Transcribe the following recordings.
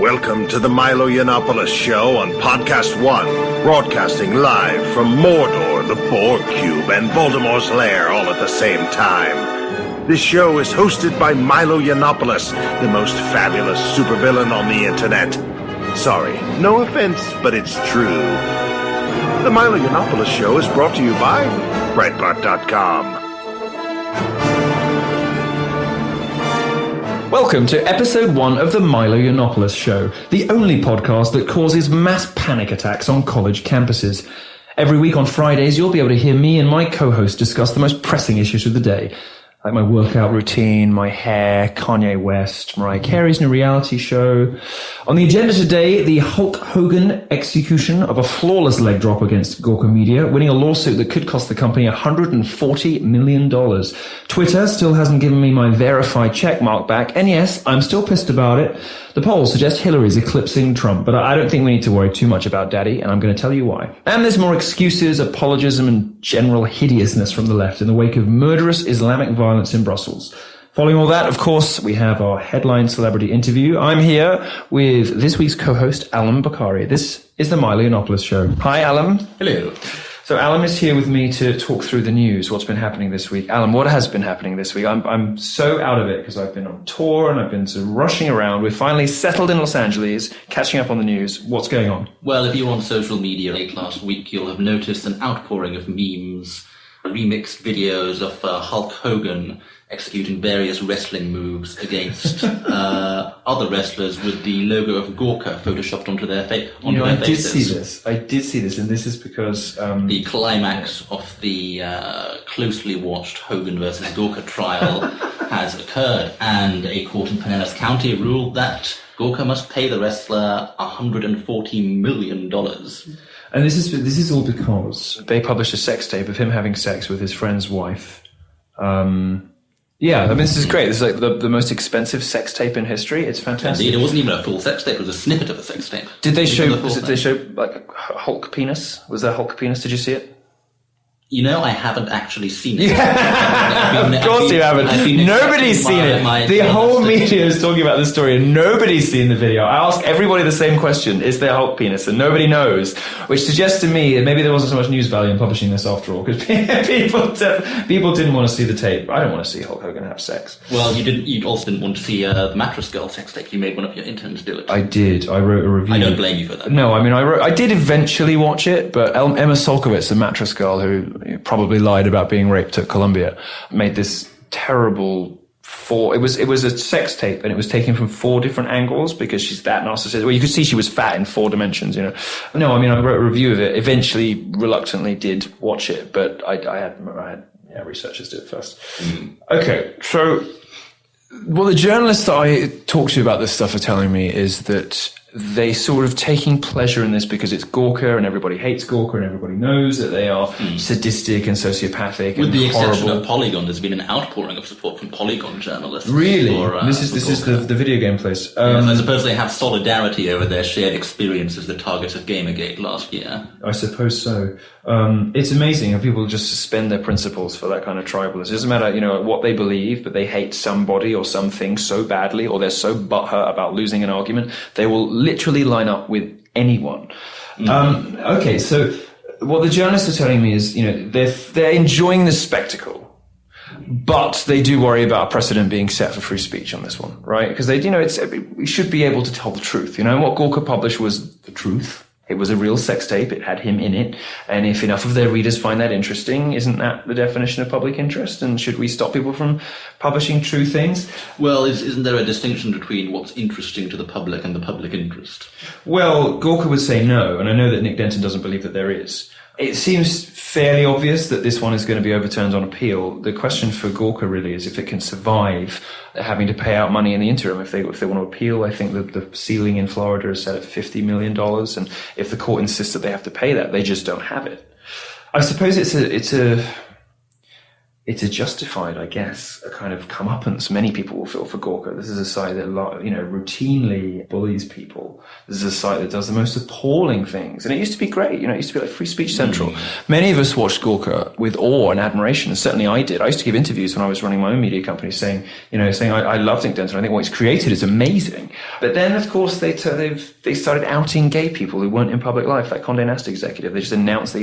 Welcome to the Milo Yiannopoulos Show on Podcast One, broadcasting live from Mordor, the Borg Cube, and Voldemort's lair all at the same time. This show is hosted by Milo Yiannopoulos, the most fabulous supervillain on the internet. Sorry, no offense, but it's true. The Milo Yiannopoulos Show is brought to you by Breitbart.com. Welcome to episode 1 of the Milo Yiannopoulos Show, the only podcast that causes mass panic attacks on college campuses. Every week on Fridays, you'll be able to hear me and my co-host discuss the most pressing issues of the day, like my workout routine, my hair, Kanye West, Mariah Carey's new reality show. On the agenda today, the Hulk Hogan execution of a flawless leg drop against Gawker Media, winning a lawsuit that could cost the company $140 million. Twitter still hasn't given me my verified checkmark back, and yes, I'm still pissed about it. The polls suggest Hillary's eclipsing Trump, but I don't think we need to worry too much about Daddy, and I'm going to tell you why. And there's more excuses, apologism, and general hideousness from the left in the wake of murderous Islamic violence in Brussels. Following all that, of course, we have our headline celebrity interview. I'm here with this week's co-host, Alan Bakari. This is the Milo Yiannopoulos Show. Hi, Alan. Hello. So Alan is here with me to talk through the news, what's been happening this week. Alan, what has been happening this week? I'm so out of it because I've been on tour and I've been sort of rushing around. We're finally settled in Los Angeles, catching up on the news. What's going on? Well, if you were on social media late last week, you'll have noticed an outpouring of memes, remixed videos of Hulk Hogan executing various wrestling moves against other wrestlers with the logo of Gawker photoshopped onto their faces. I did see this, and this is because the climax of the closely watched Hogan versus Gawker trial has occurred, and a court in Pinellas County ruled that Gawker must pay the wrestler $140 million. And this is all because they published a sex tape of him having sex with his friend's wife. Yeah, I mean, this is great. This is like the most expensive sex tape in history. It's fantastic. Indeed, it wasn't even a full sex tape. It was a snippet of a sex tape. Did they show like a Hulk penis? Was there a Hulk penis? Did you see it? You know, I haven't actually seen it. Of course you haven't. Nobody's seen it. The whole media is talking about this story and nobody's seen the video. I ask everybody the same question, is there Hulk penis? And nobody knows, which suggests to me that maybe there wasn't so much news value in publishing this after all, because people didn't want to see the tape. I don't want to see Hulk Hogan have sex. Well, you also didn't want to see the Mattress Girl sex tape. You made one of your interns do it. I did. I wrote a review. I don't blame you for that. No, I mean, I did eventually watch it, but Emma Solkowitz, the Mattress Girl, who probably lied about being raped at Columbia, made this terrible it was a sex tape, and it was taken from 4 different angles because she's that narcissistic. Well, you could see she was fat in 4 dimensions, you know. No, I mean, I wrote a review of it, eventually reluctantly did watch it, but I had researchers do it first. Okay, so what the journalists that I talk to about this stuff are telling me is that they sort of taking pleasure in this because it's Gawker and everybody hates Gawker and everybody knows that they are sadistic and sociopathic. With and the exception horrible. of Polygon, there's been an outpouring of support from Polygon journalists. Really? This is the video game place. Yes, I suppose they have solidarity over their shared experience as the target of Gamergate last year. I suppose so. It's amazing how people just suspend their principles for that kind of tribalism. It doesn't matter, what they believe, but they hate somebody or something so badly, or they're so butthurt about losing an argument, they will literally line up with anyone. Okay, so what the journalists are telling me is, they're enjoying the spectacle, but they do worry about a precedent being set for free speech on this one, right? Because we should be able to tell the truth. What Gawker published was the truth. It was a real sex tape. It had him in it. And if enough of their readers find that interesting, isn't that the definition of public interest? And should we stop people from publishing true things? Well, isn't there a distinction between what's interesting to the public and the public interest? Well, Gawker would say no, and I know that Nick Denton doesn't believe that there is. It seems fairly obvious that this one is going to be overturned on appeal. The question for Gawker really is if it can survive having to pay out money in the interim. If they want to appeal, I think that the ceiling in Florida is set at $50 million, and if the court insists that they have to pay that, they just don't have it. I suppose it's a it's a justified, I guess, a kind of comeuppance many people will feel for Gawker. This is a site that, routinely bullies people. This is a site that does the most appalling things. And it used to be great. It used to be like Free Speech Central. Many of us watched Gawker with awe and admiration, and certainly I did. I used to give interviews when I was running my own media company saying I love Nick Denton. I think what he's created is amazing. But then, of course, they started outing gay people who weren't in public life. That Condé Nast executive, they just announced that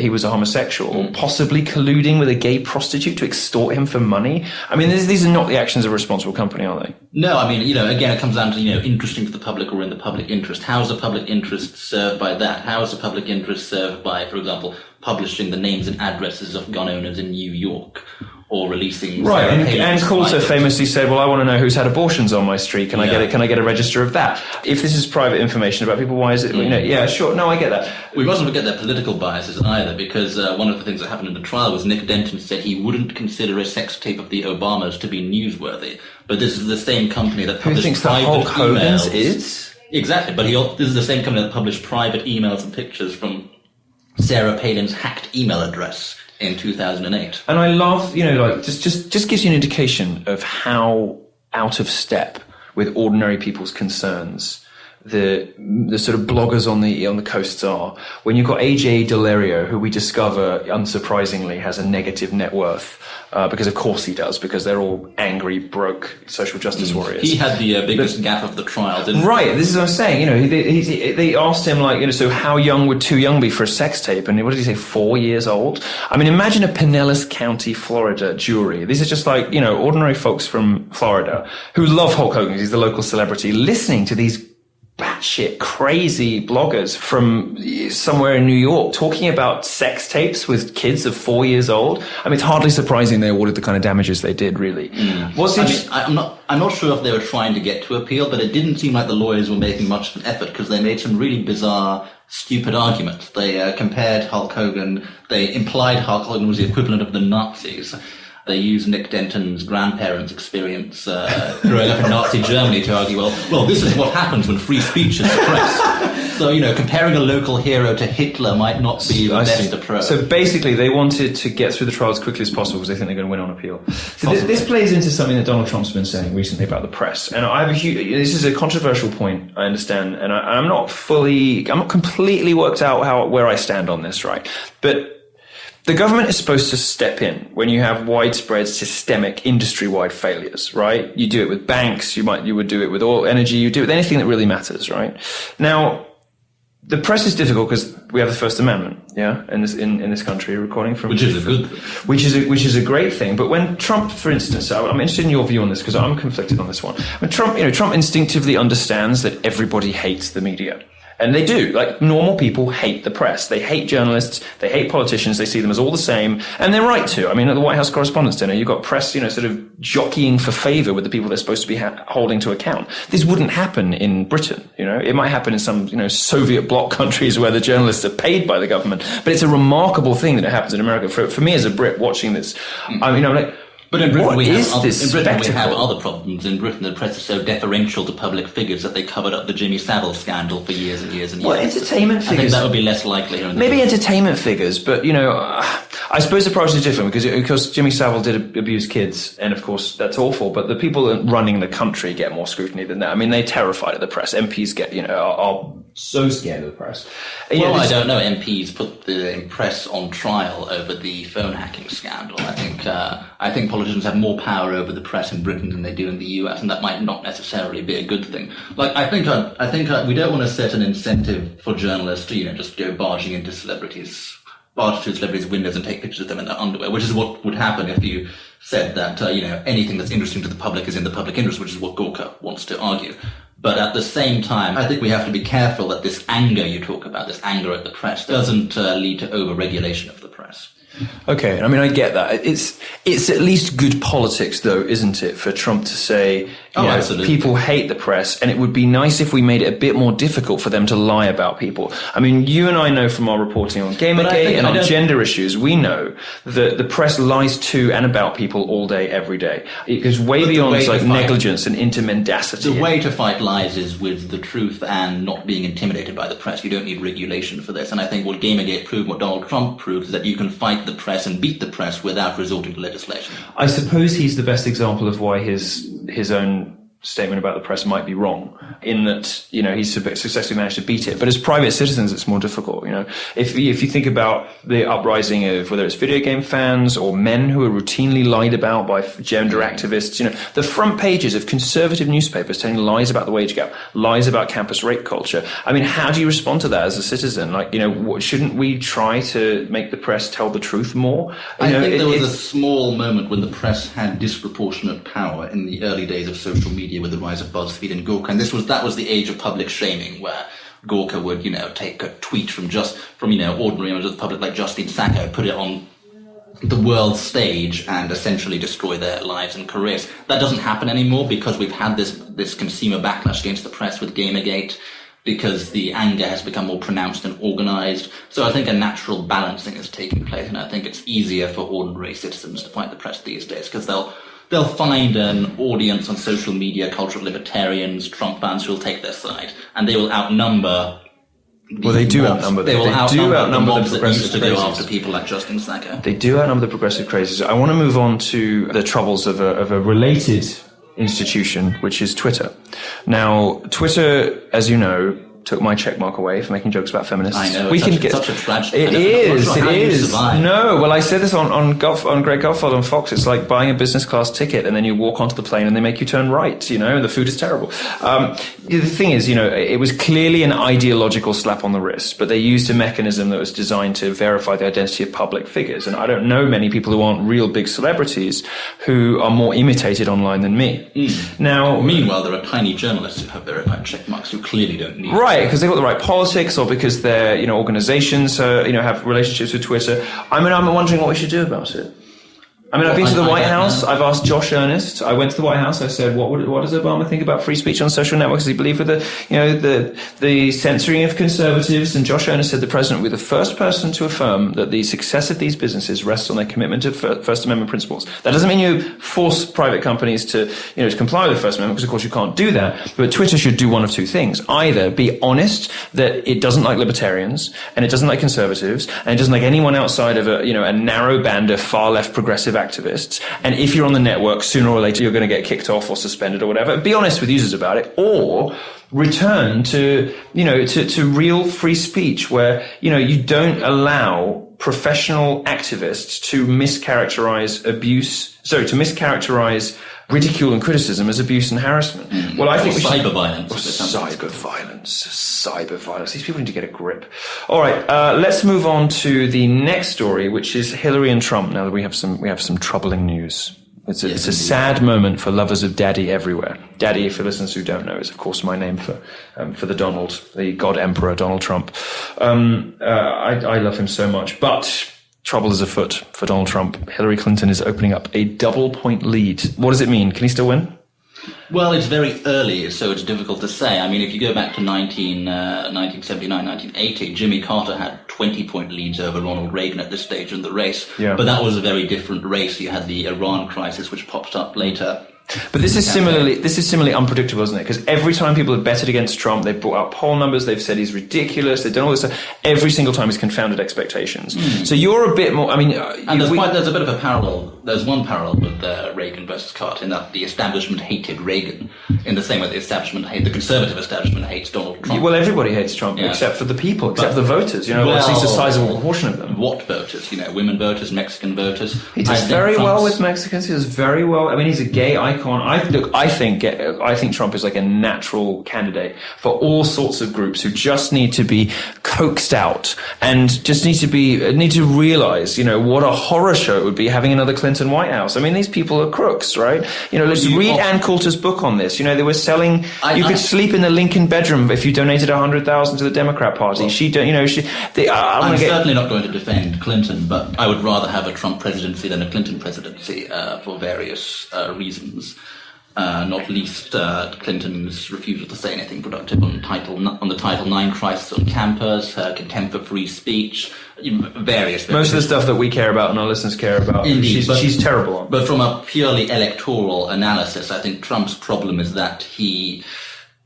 he was a homosexual, or possibly colluding with a gay prostitute to extort him for money. I mean, these are not the actions of a responsible company, are they? No, I mean, again, it comes down to, interesting to the public or in the public interest. How is the public interest served by that? How is the public interest served by, for example, publishing the names and addresses of gun owners in New York? Or releasing... Right, and Coulter famously said, well, I want to know who's had abortions on my street. Can I get a register of that? If this is private information about people, why is it... Yeah, sure. No, I get that. We mustn't forget their political biases either, because one of the things that happened in the trial was Nick Denton said he wouldn't consider a sex tape of the Obamas to be newsworthy. But this is the same company that published... Who thinks that Hulk Hogan's is? Exactly, but this is the same company that published private emails and pictures from Sarah Palin's hacked email address in 2008. And I love, just gives you an indication of how out of step with ordinary people's concerns the sort of bloggers on the coasts are. When you've got AJ Delario, who we discover, unsurprisingly, has a negative net worth, because of course he does, because they're all angry, broke social justice warriors. He had the biggest gaffe of the trial, didn't he? Right, this is what I'm saying. They asked him, so how young would too young be for a sex tape? And what did he say, 4 years old? I mean, imagine a Pinellas County, Florida jury. These are just ordinary folks from Florida who love Hulk Hogan. He's the local celebrity, listening to these batshit crazy bloggers from somewhere in New York talking about sex tapes with kids of 4 years old. I mean, it's hardly surprising they awarded the kind of damages they did, really. I'm not sure if they were trying to get to appeal, but it didn't seem like the lawyers were making much of an effort, because they made some really bizarre, stupid arguments. They compared Hulk Hogan, they implied Hulk Hogan was the equivalent of the Nazis. They used Nick Denton's grandparents' experience growing up in Nazi Germany to argue, well, this is what happens when free speech is suppressed. So, comparing a local hero to Hitler might not be the best approach. So basically, they wanted to get through the trial as quickly as possible because they think they're going to win on appeal. So this plays into something that Donald Trump's been saying recently about the press. And this is a controversial point, I understand, and I'm not completely worked out where I stand on this, right? But the government is supposed to step in when you have widespread systemic industry-wide failures, right? You do it with banks, you would do it with oil, energy, you do it with anything that really matters, right? Now, the press is difficult because we have the First Amendment, in this country, recording from... Which is a good thing. Which is a great thing. But when Trump, for instance, I'm interested in your view on this because I'm conflicted on this one. When Trump instinctively understands that everybody hates the media. And they do. Normal people hate the press. They hate journalists. They hate politicians. They see them as all the same. And they're right to. I mean, at the White House Correspondents' Dinner, you've got press, sort of jockeying for favor with the people they're supposed to be holding to account. This wouldn't happen in Britain, It might happen in some, Soviet bloc countries where the journalists are paid by the government. But it's a remarkable thing that it happens in America. For me as a Brit watching this, I'm like... But in Britain, we have other problems. In Britain, the press is so deferential to public figures that they covered up the Jimmy Savile scandal for years and years and years. Well, entertainment figures... I think that would be less likely. Maybe entertainment figures, but, I suppose the approach is different because Jimmy Savile did abuse kids, and of course, that's awful, but the people running the country get more scrutiny than that. I mean, they're terrified of the press. MPs are so scared of the press. I don't know. MPs put the press on trial over the phone hacking scandal. I think politicians have more power over the press in Britain than they do in the US, and that might not necessarily be a good thing. I think we don't want to set an incentive for journalists to, just go barging into celebrities' windows and take pictures of them in their underwear, which is what would happen if you said that, anything that's interesting to the public is in the public interest, which is what Gawker wants to argue. But at the same time, I think we have to be careful that this anger you talk about, this anger at the press, doesn't lead to over-regulation of the press. Okay, I mean, I get that. It's at least good politics, though, isn't it, for Trump to say, Absolutely. People hate the press, and it would be nice if we made it a bit more difficult for them to lie about people. I mean, you and I know from our reporting on Gamergate and on gender issues, we know that the press lies to and about people all day, every day. It goes way beyond like negligence and intermendacity. The way to fight lies is with the truth and not being intimidated by the press. You don't need regulation for this. And I think what Gamergate proved, what Donald Trump proved, is that you can fight the press and beat the press without resorting to legislation. I suppose he's the best example of why his own statement about the press might be wrong, in that, you know, he's successfully managed to beat it. But as private citizens, it's more difficult. You know, if you think about the uprising of whether it's video game fans or men who are routinely lied about by gender activists, you know, the front pages of conservative newspapers telling lies about the wage gap, lies about campus rape culture. I mean, how do you respond to that as a citizen? Like, you know, shouldn't we try to make the press tell the truth more? I think there was a small moment when the press had disproportionate power in the early days of social media, with the rise of BuzzFeed and Gawker, and that was the age of public shaming, where Gawker would, you know, take a tweet from you know, ordinary members of the public like Justine Sacco, put it on the world stage and essentially destroy their lives and careers. That doesn't happen anymore because we've had this consumer backlash against the press with Gamergate, because the anger has become more pronounced and organized. So I think a natural balancing is taking place, and I think it's easier for ordinary citizens to fight the press these days because they'll find an audience on social media, cultural libertarians, Trump fans who will take their side, and they will outnumber. They do outnumber the mobs that used to go after people like Justin Sacco. They do outnumber the progressive crazies. I want to move on to the troubles of a related institution, which is Twitter. Now, Twitter, as you know, took my check mark away for making jokes about feminists. I know, it's such a tragedy. It is. No, well, I said this on Greg Gutfeld on Fox. It's like buying a business class ticket and then you walk onto the plane and they make you turn right, you know, and the food is terrible. The thing is, you know, it was clearly an ideological slap on the wrist, but they used a mechanism that was designed to verify the identity of public figures. And I don't know many people who aren't real big celebrities who are more imitated online than me. Now, meanwhile, there are tiny journalists who have verified check marks who clearly don't need Right, because they've got the right politics, or because their, you know, organizations, you know, have relationships with Twitter. I mean, I'm wondering what we should do about it. I mean, I've been to the White House. I've asked Josh Earnest. I went to the White House. I said, what does Obama think about free speech on social networks? Does he believe with the censoring of conservatives? And Josh Earnest said the president will be the first person to affirm that the success of these businesses rests on their commitment to First Amendment principles. That doesn't mean you force private companies to comply with the First Amendment, because of course you can't do that. But Twitter should do one of two things: either be honest that it doesn't like libertarians and it doesn't like conservatives and it doesn't like anyone outside of a narrow band of far left progressive activists, and if you're on the network, sooner or later you're going to get kicked off or suspended or whatever. Be honest with users about it, or return to real free speech, where you don't allow professional activists to mischaracterize ridicule and criticism as abuse and harassment. Well, I think cyber violence. Cyber violence. These people need to get a grip. All right, let's move on to the next story, which is Hillary and Trump. Now that we have some troubling news. It's a sad moment for lovers of Daddy everywhere. Daddy, for listeners who don't know, is of course my name for the God Emperor Donald Trump. I love him so much, but trouble is afoot for Donald Trump. Hillary Clinton is opening up a double-point lead. What does it mean? Can he still win? Well, it's very early, so it's difficult to say. I mean, if you go back to 1979, 1980, Jimmy Carter had 20-point leads over Ronald Reagan at this stage in the race. Yeah. But that was a very different race. You had the Iran crisis, which popped up later. But this is similarly unpredictable, isn't it? Because every time people have betted against Trump, they've brought out poll numbers, they've said he's ridiculous, they've done all this stuff. Every single time he's confounded expectations. So you're a bit more, I mean... And there's a bit of a parallel. There's one parallel with Reagan versus Carter, in that the establishment hated Reagan in the same way the conservative establishment hates Donald Trump. Well, everybody hates Trump, except for the people, except for the voters. At least a sizable proportion of them. What voters? Women voters, Mexican voters. He does very well with Mexicans. He does very well. I mean, he's a gay icon. I think Trump is like a natural candidate for all sorts of groups who just need to be coaxed out and just need to realize, what a horror show it would be having another Clinton White House. I mean, these people are crooks, right? Let's read Ann Coulter's book on this. They were selling. You could sleep in the Lincoln bedroom if you donated $100,000 to the Democrat Party. Well, I'm certainly not going to defend Clinton, but I would rather have a Trump presidency than a Clinton presidency for various reasons. not least Clinton's refusal to say anything productive on the Title IX crisis on campus, her contempt for free speech, various. Most of the stuff that we care about and our listeners care about, indeed, she's terrible on. But from a purely electoral analysis, I think Trump's problem is that he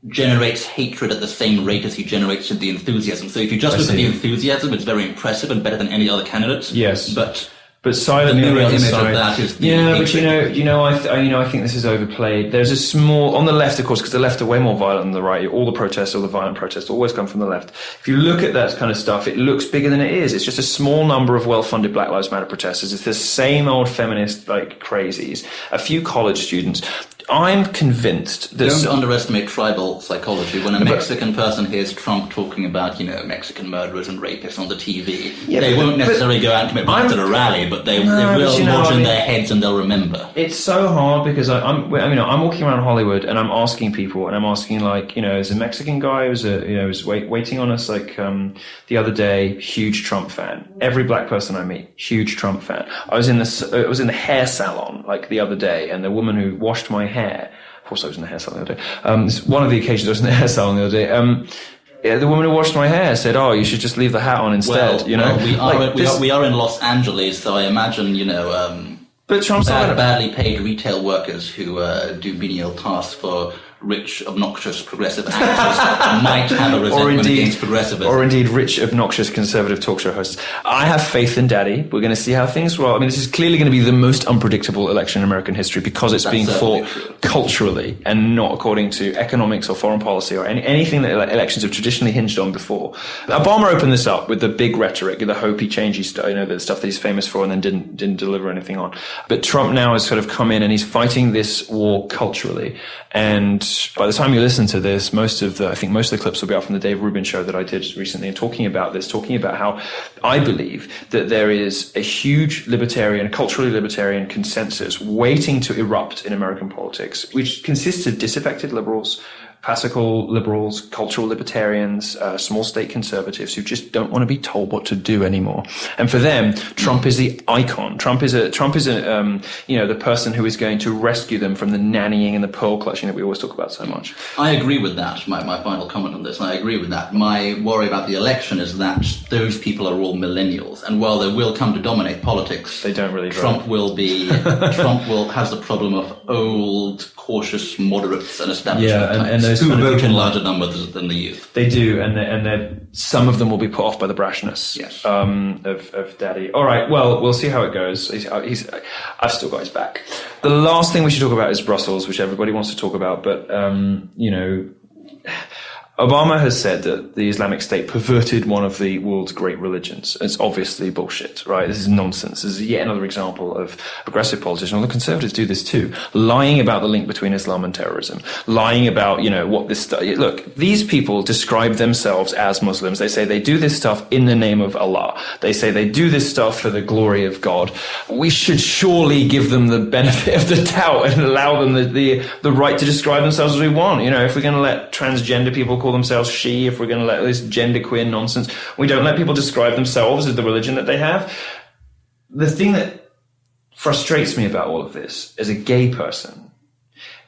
generates hatred at the same rate as he generates the enthusiasm. So if you just look at the enthusiasm, it's very impressive and better than any other candidates. Yes. But silent the mirror image side. of that is the hatred. But I think this is overplayed. There's a small on the left, of course, because the left are way more violent than the right. All the protests, all the violent protests, always come from the left. If you look at that kind of stuff, it looks bigger than it is. It's just a small number of well-funded Black Lives Matter protesters. It's the same old feminist crazies. A few college students. I'm convinced that... Don't underestimate tribal psychology. When a Mexican person hears Trump talking about, Mexican murderers and rapists on the TV, they won't necessarily go out and commit violence at a rally, but they will lodge in their heads and they'll remember. It's so hard because I'm walking around Hollywood and I'm asking people, and I'm asking there's a Mexican guy who was waiting on us the other day, huge Trump fan. Every black person I meet, huge Trump fan. I was in the hair salon the other day, and the woman who washed my hair. Of course, I was in the hair salon the other day. It's one of the occasions I was in the hair salon the other day. The woman who washed my hair said, "Oh, you should just leave the hat on instead." We are in Los Angeles, so I imagine But Trump's badly paid retail workers who do menial tasks for rich, obnoxious, progressive actors might have a resentment against progressivism. Or indeed rich, obnoxious, conservative talk show hosts. I have faith in Daddy. We're going to see how things roll. I mean, this is clearly going to be the most unpredictable election in American history because it's being fought culturally and not according to economics or foreign policy or anything that elections have traditionally hinged on before. Obama opened this up with the big rhetoric, the hopey, changey stuff, the stuff that he's famous for and then didn't deliver anything on. But Trump now has sort of come in and he's fighting this war culturally. And by the time you listen to this, most of the clips will be out from the Dave Rubin show that I did recently, and talking about how I believe that there is a huge culturally libertarian consensus waiting to erupt in American politics, which consists of disaffected liberals, classical liberals, cultural libertarians, small state conservatives who just don't want to be told what to do anymore. And for them, Trump is the icon. Trump is the person who is going to rescue them from the nannying and the pearl clutching that we always talk about so much. I agree with that. My final comment on this, I agree with that. My worry about the election is that those people are all millennials, and while they will come to dominate politics, they don't really Trump vote. has the problem of old, cautious moderates and establishment types. And Who vote in larger numbers than the youth. They do, and some of them will be put off by the brashness of Daddy. All right, well, we'll see how it goes. I've still got his back. The last thing we should talk about is Brussels, which everybody wants to talk about, but Obama has said that the Islamic State perverted one of the world's great religions. It's obviously bullshit, right? This is nonsense. This is yet another example of progressive politicians. All the conservatives do this too. Lying about the link between Islam and terrorism. Lying about, what this stuff... Look, these people describe themselves as Muslims. They say they do this stuff in the name of Allah. They say they do this stuff for the glory of God. We should surely give them the benefit of the doubt and allow them the right to describe themselves as we want. If we're going to let transgender people call themselves she, if we're going to let this genderqueer nonsense, we don't let people describe themselves as the religion that they have. The thing that frustrates me about all of this as a gay person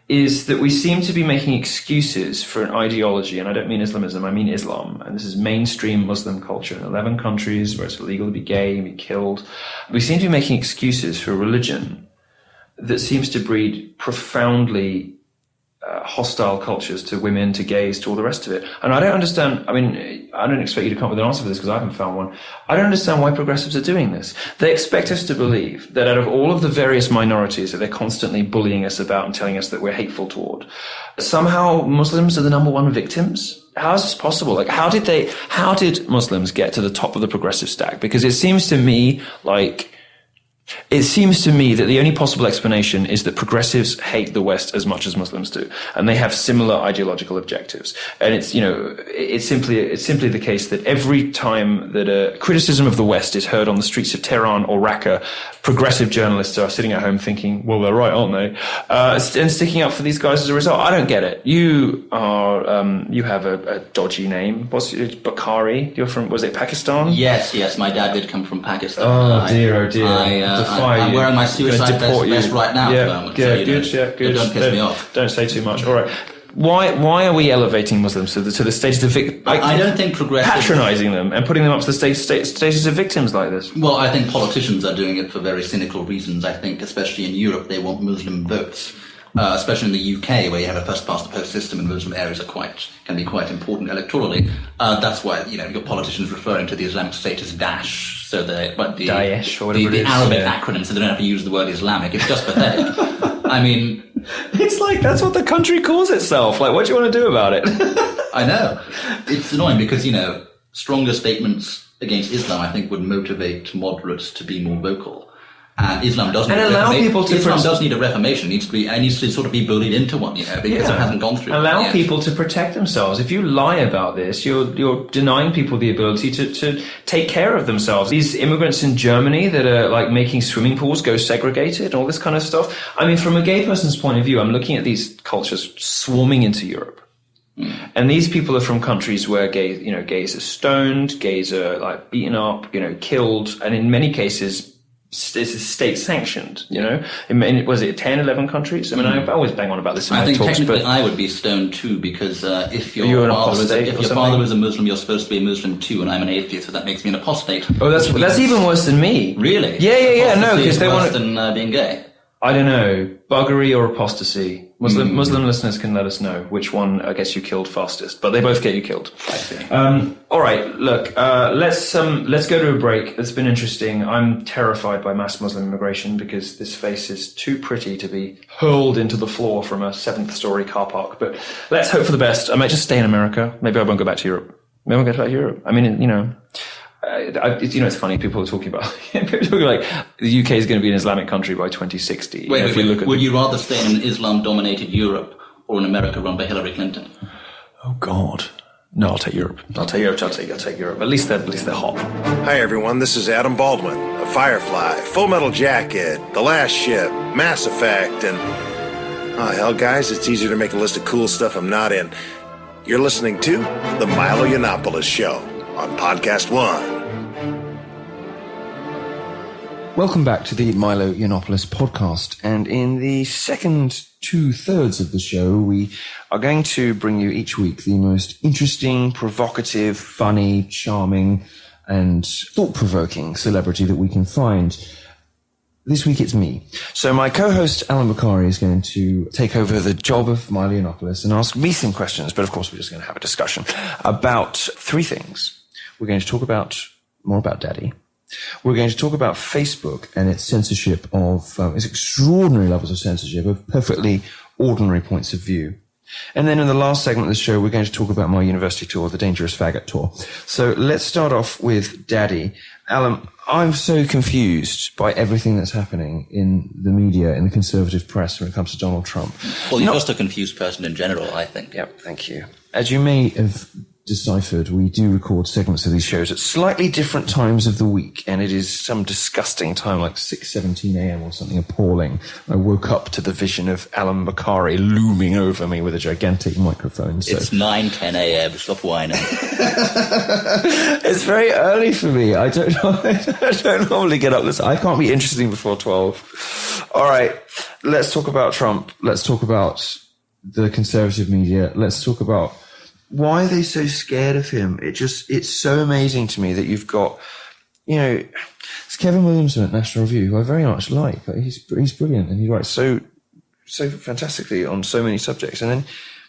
is that we seem to be making excuses for an ideology, and I don't mean Islamism, I mean Islam, and this is mainstream Muslim culture in 11 countries where it's illegal to be gay and be killed. We seem to be making excuses for a religion that seems to breed profoundly hostile cultures to women, to gays, to all the rest of it. And I don't understand, I don't expect you to come up with an answer for this because I haven't found one. I don't understand why progressives are doing this. They expect us to believe that out of all of the various minorities that they're constantly bullying us about and telling us that we're hateful toward, somehow Muslims are the number one victims. How is this possible? How did Muslims get to the top of the progressive stack? Because it seems to me that the only possible explanation is that progressives hate the West as much as Muslims do, and they have similar ideological objectives. And it's simply the case that every time that a criticism of the West is heard on the streets of Tehran or Raqqa, progressive journalists are sitting at home thinking, well, they're right, aren't they? And sticking up for these guys as a result. I don't get it. You have a dodgy name. What's it, Bukhari? You're from, was it Pakistan? Yes. My dad did come from Pakistan. Oh dear. fire you. I'm wearing my suicide vest right now. Yeah, good. Don't piss me off. Don't say too much. All right. Why are we elevating Muslims to the status of victims? I don't think progressive... Patronising them and putting them up to the status of victims like this. Well, I think politicians are doing it for very cynical reasons. I think, especially in Europe, they want Muslim votes. Especially in the UK, where you have a first-past-the-post system, and Muslim areas can be quite important electorally. That's why your politicians referring to the Islamic State as Daesh, so Daesh, or whatever the Arabic acronym, so they don't have to use the word Islamic. It's just pathetic. I mean, it's like that's what the country calls itself. Like, what do you want to do about it? I know it's annoying because stronger statements against Islam, I think, would motivate moderates to be more vocal. And Islam does need does need a reformation. It needs to sort of be bullied into one, because it hasn't gone through. Allow people to protect themselves. If you lie about this, you're denying people the ability to take care of themselves. These immigrants in Germany that are like making swimming pools go segregated, all this kind of stuff. I mean, from a gay person's point of view, I'm looking at these cultures swarming into Europe. And these people are from countries where gays are stoned, gays are like beaten up, killed, and in many cases, this is state sanctioned, was it 10, 11 countries? I mean, I always bang on about this in my talks. I think technically I would be stoned too, because if your father was a Muslim, you're supposed to be a Muslim too, and I'm an atheist, so that makes me an apostate. Oh, that's even worse than me. Really? Yeah. No, because they want than being gay. I don't know, buggery or apostasy. Muslim listeners can let us know which one I guess you killed fastest, but they both get you killed. I see. All right, look, let's go to a break. It's been interesting. I'm terrified by mass Muslim immigration because this face is too pretty to be hurled into the floor from a 7th-story car park. But let's hope for the best. I might just stay in America. Maybe I won't go back to Europe. Maybe I'll go back to Europe. I mean, it's funny. People are talking about like the UK is going to be an Islamic country by 2060. Would you rather stay in an Islam-dominated Europe or in America run by Hillary Clinton? Oh God, no! I'll take Europe. I'll take Europe. At least they're hot. Hi everyone, this is Adam Baldwin of Firefly, Full Metal Jacket, The Last Ship, Mass Effect, and hell, guys, it's easier to make a list of cool stuff I'm not in. You're listening to the Milo Yiannopoulos Show on Podcast One. Welcome back to the Milo Yiannopoulos podcast, and in the second 2/3 of the show, we are going to bring you each week the most interesting, provocative, funny, charming, and thought-provoking celebrity that we can find. This week it's me. So my co-host Alan Bakari is going to take over the job of Milo Yiannopoulos and ask me some questions, but of course we're just going to have a discussion about 3 things. We're going to talk more about Daddy. We're going to talk about Facebook and its censorship of, its extraordinary levels of censorship of perfectly ordinary points of view. And then in the last segment of the show, we're going to talk about my university tour, the Dangerous Faggot Tour. So let's start off with Daddy. Alan, I'm so confused by everything that's happening in the media, in the conservative press when it comes to Donald Trump. Well, you're just a confused person in general, I think. Yep, thank you. As you may have deciphered, we do record segments of these shows at slightly different times of the week, and it is some disgusting time, like 6:17 a.m. or something appalling. I woke up to the vision of Alan Bakari looming over me with a gigantic microphone. So. It's 9:10 a.m. Stop whining. It's very early for me. I don't normally get up this. I can't be interesting before 12. All right, let's talk about Trump. Let's talk about the conservative media. Let's talk about why are they so scared of him? It's so amazing to me that you've got, it's Kevin Williamson at National Review, who I very much like. He's brilliant, and he writes so fantastically on so many subjects. And then,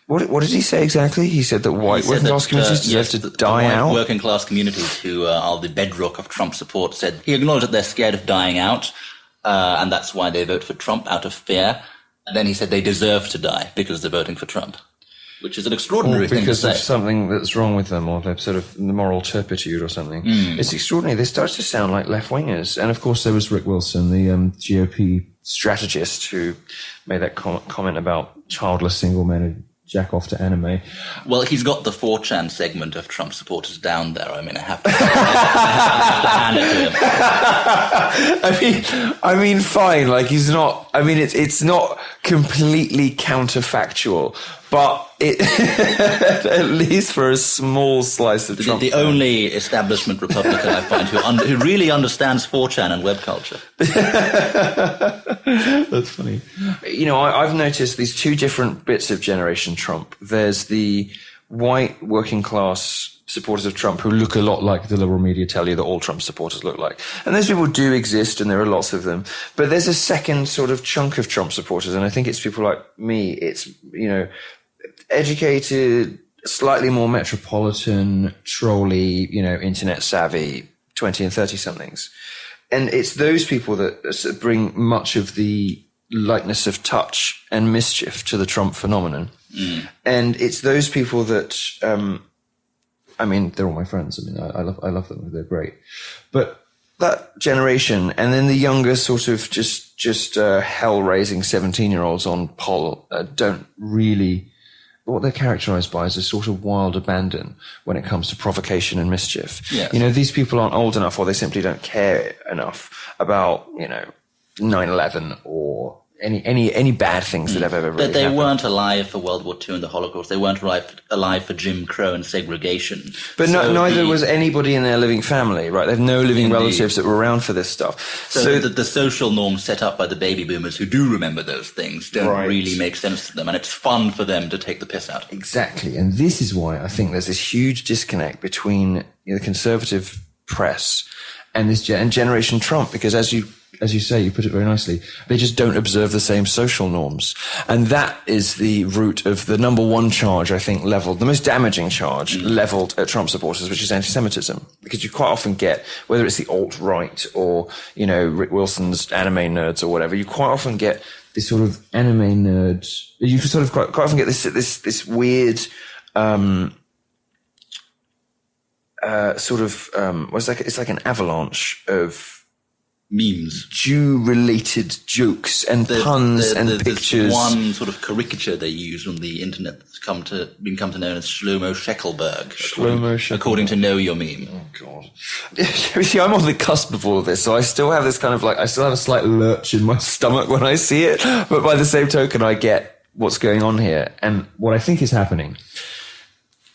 what did he say exactly? He said that white working class communities deserve to die out. Working class communities who are the bedrock of Trump's support said he acknowledged that they're scared of dying out, and that's why they vote for Trump out of fear. And then he said they deserve to die because they're voting for Trump. Which is an extraordinary thing to say. Because of something that's wrong with them, or they're sort of the moral turpitude or something. It's extraordinary. They start to sound like left-wingers. And of course there was Rick Wilson, the GOP strategist, who made that comment about childless single men who jack off to anime. Well, he's got the 4chan segment of Trump supporters down there. I mean, I have to hand it to him. I mean, fine. Like, he's not. I mean, it's not completely counterfactual, But it, at least for a small slice of Trump. The only establishment Republican I find who really understands 4chan and web culture. That's funny. You know, I've noticed these two different bits of Generation Trump. There's the white working class supporters of Trump who look a lot like the liberal media tell you that all Trump supporters look like. And those people do exist, and there are lots of them. But there's a second sort of chunk of Trump supporters, and I think it's people like me. It's, you know, educated, slightly more metropolitan, trolly, you know, internet savvy, 20 and 30 somethings. And it's those people that bring much of the lightness of touch and mischief to the Trump phenomenon. And it's those people that, I mean, they're all my friends. I mean, I love them. They're great. But that generation, and then the younger sort of just hell-raising 17-year-olds on poll don't really, what they're characterized by is a sort of wild abandon when it comes to provocation and mischief. Yes. You know, these people aren't old enough, or they simply don't care enough about, you know, 9/11 or any bad things that have ever really But they happened. weren't alive for World War II and the Holocaust. They weren't alive for Jim Crow and segregation. But neither was anybody in their living family, right? They have no living relatives that were around for this stuff. So the social norms set up by the baby boomers who do remember those things don't really make sense to them. And it's fun for them to take the piss out. Exactly. And this is why I think there's this huge disconnect between the conservative press and this Generation Trump, because as you say, you put it very nicely, they just don't observe the same social norms. And that is the root of the number one charge, I think, leveled, the most damaging charge leveled at Trump supporters, which is anti-Semitism. Because you quite often get, whether it's the alt-right or, you know, Rick Wilson's anime nerds or whatever, you quite often get this sort of anime nerd, you sort of quite often get this weird, it's like an avalanche of memes, Jew-related jokes and puns and pictures. There's one sort of caricature they use on the internet that's come to know as Shlomo Scheckelberg. According to Know Your Meme. Oh God! See, I'm on the cusp of all of this, so I still have this kind of like, I still have a slight lurch in my stomach when I see it. But by the same token, I get what's going on here, and what I think is happening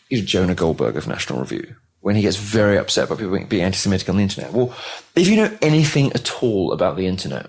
is Jonah Goldberg of National Review, when he gets very upset by people being anti-Semitic on the internet. Well, if you know anything at all about the internet,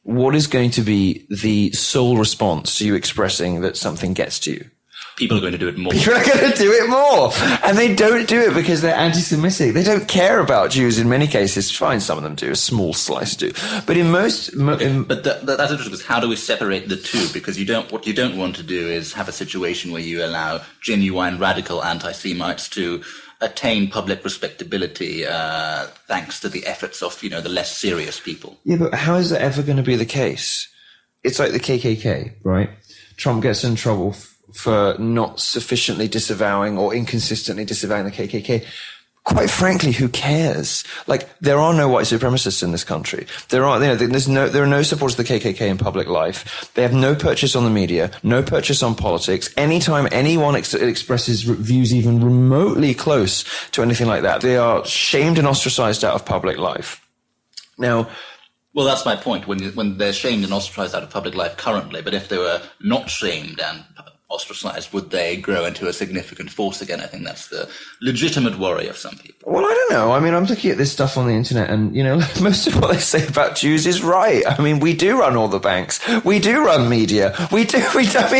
what is going to be the sole response to you expressing that something gets to you? People are going to do it more. People are going to do it more. And they don't do it because they're anti-Semitic. They don't care about Jews in many cases. Fine, some of them do. A small slice do. But in most... But that's interesting, because how do we separate the two? Because what you don't want to do is have a situation where you allow genuine radical anti-Semites to attain public respectability thanks to the efforts of, you know, the less serious people. Yeah, but how is that ever going to be the case? It's like the KKK, right? Trump gets in trouble for not sufficiently disavowing or inconsistently disavowing the KKK. Quite frankly, who cares? Like, there are no white supremacists in this country. There are no supporters of the KKK in public life. They have no purchase on the media, no purchase on politics. Anytime anyone expresses views even remotely close to anything like that, they are shamed and ostracized out of public life. Now, well, that's my point. When they're shamed and ostracized out of public life currently, but if they were not shamed and ostracized, would they grow into a significant force again? I think that's the legitimate worry of some people. Well, I don't know. I mean, I'm looking at this stuff on the internet, and, you know, most of what they say about Jews is right. I mean, we do run all the banks. We do run media. We do have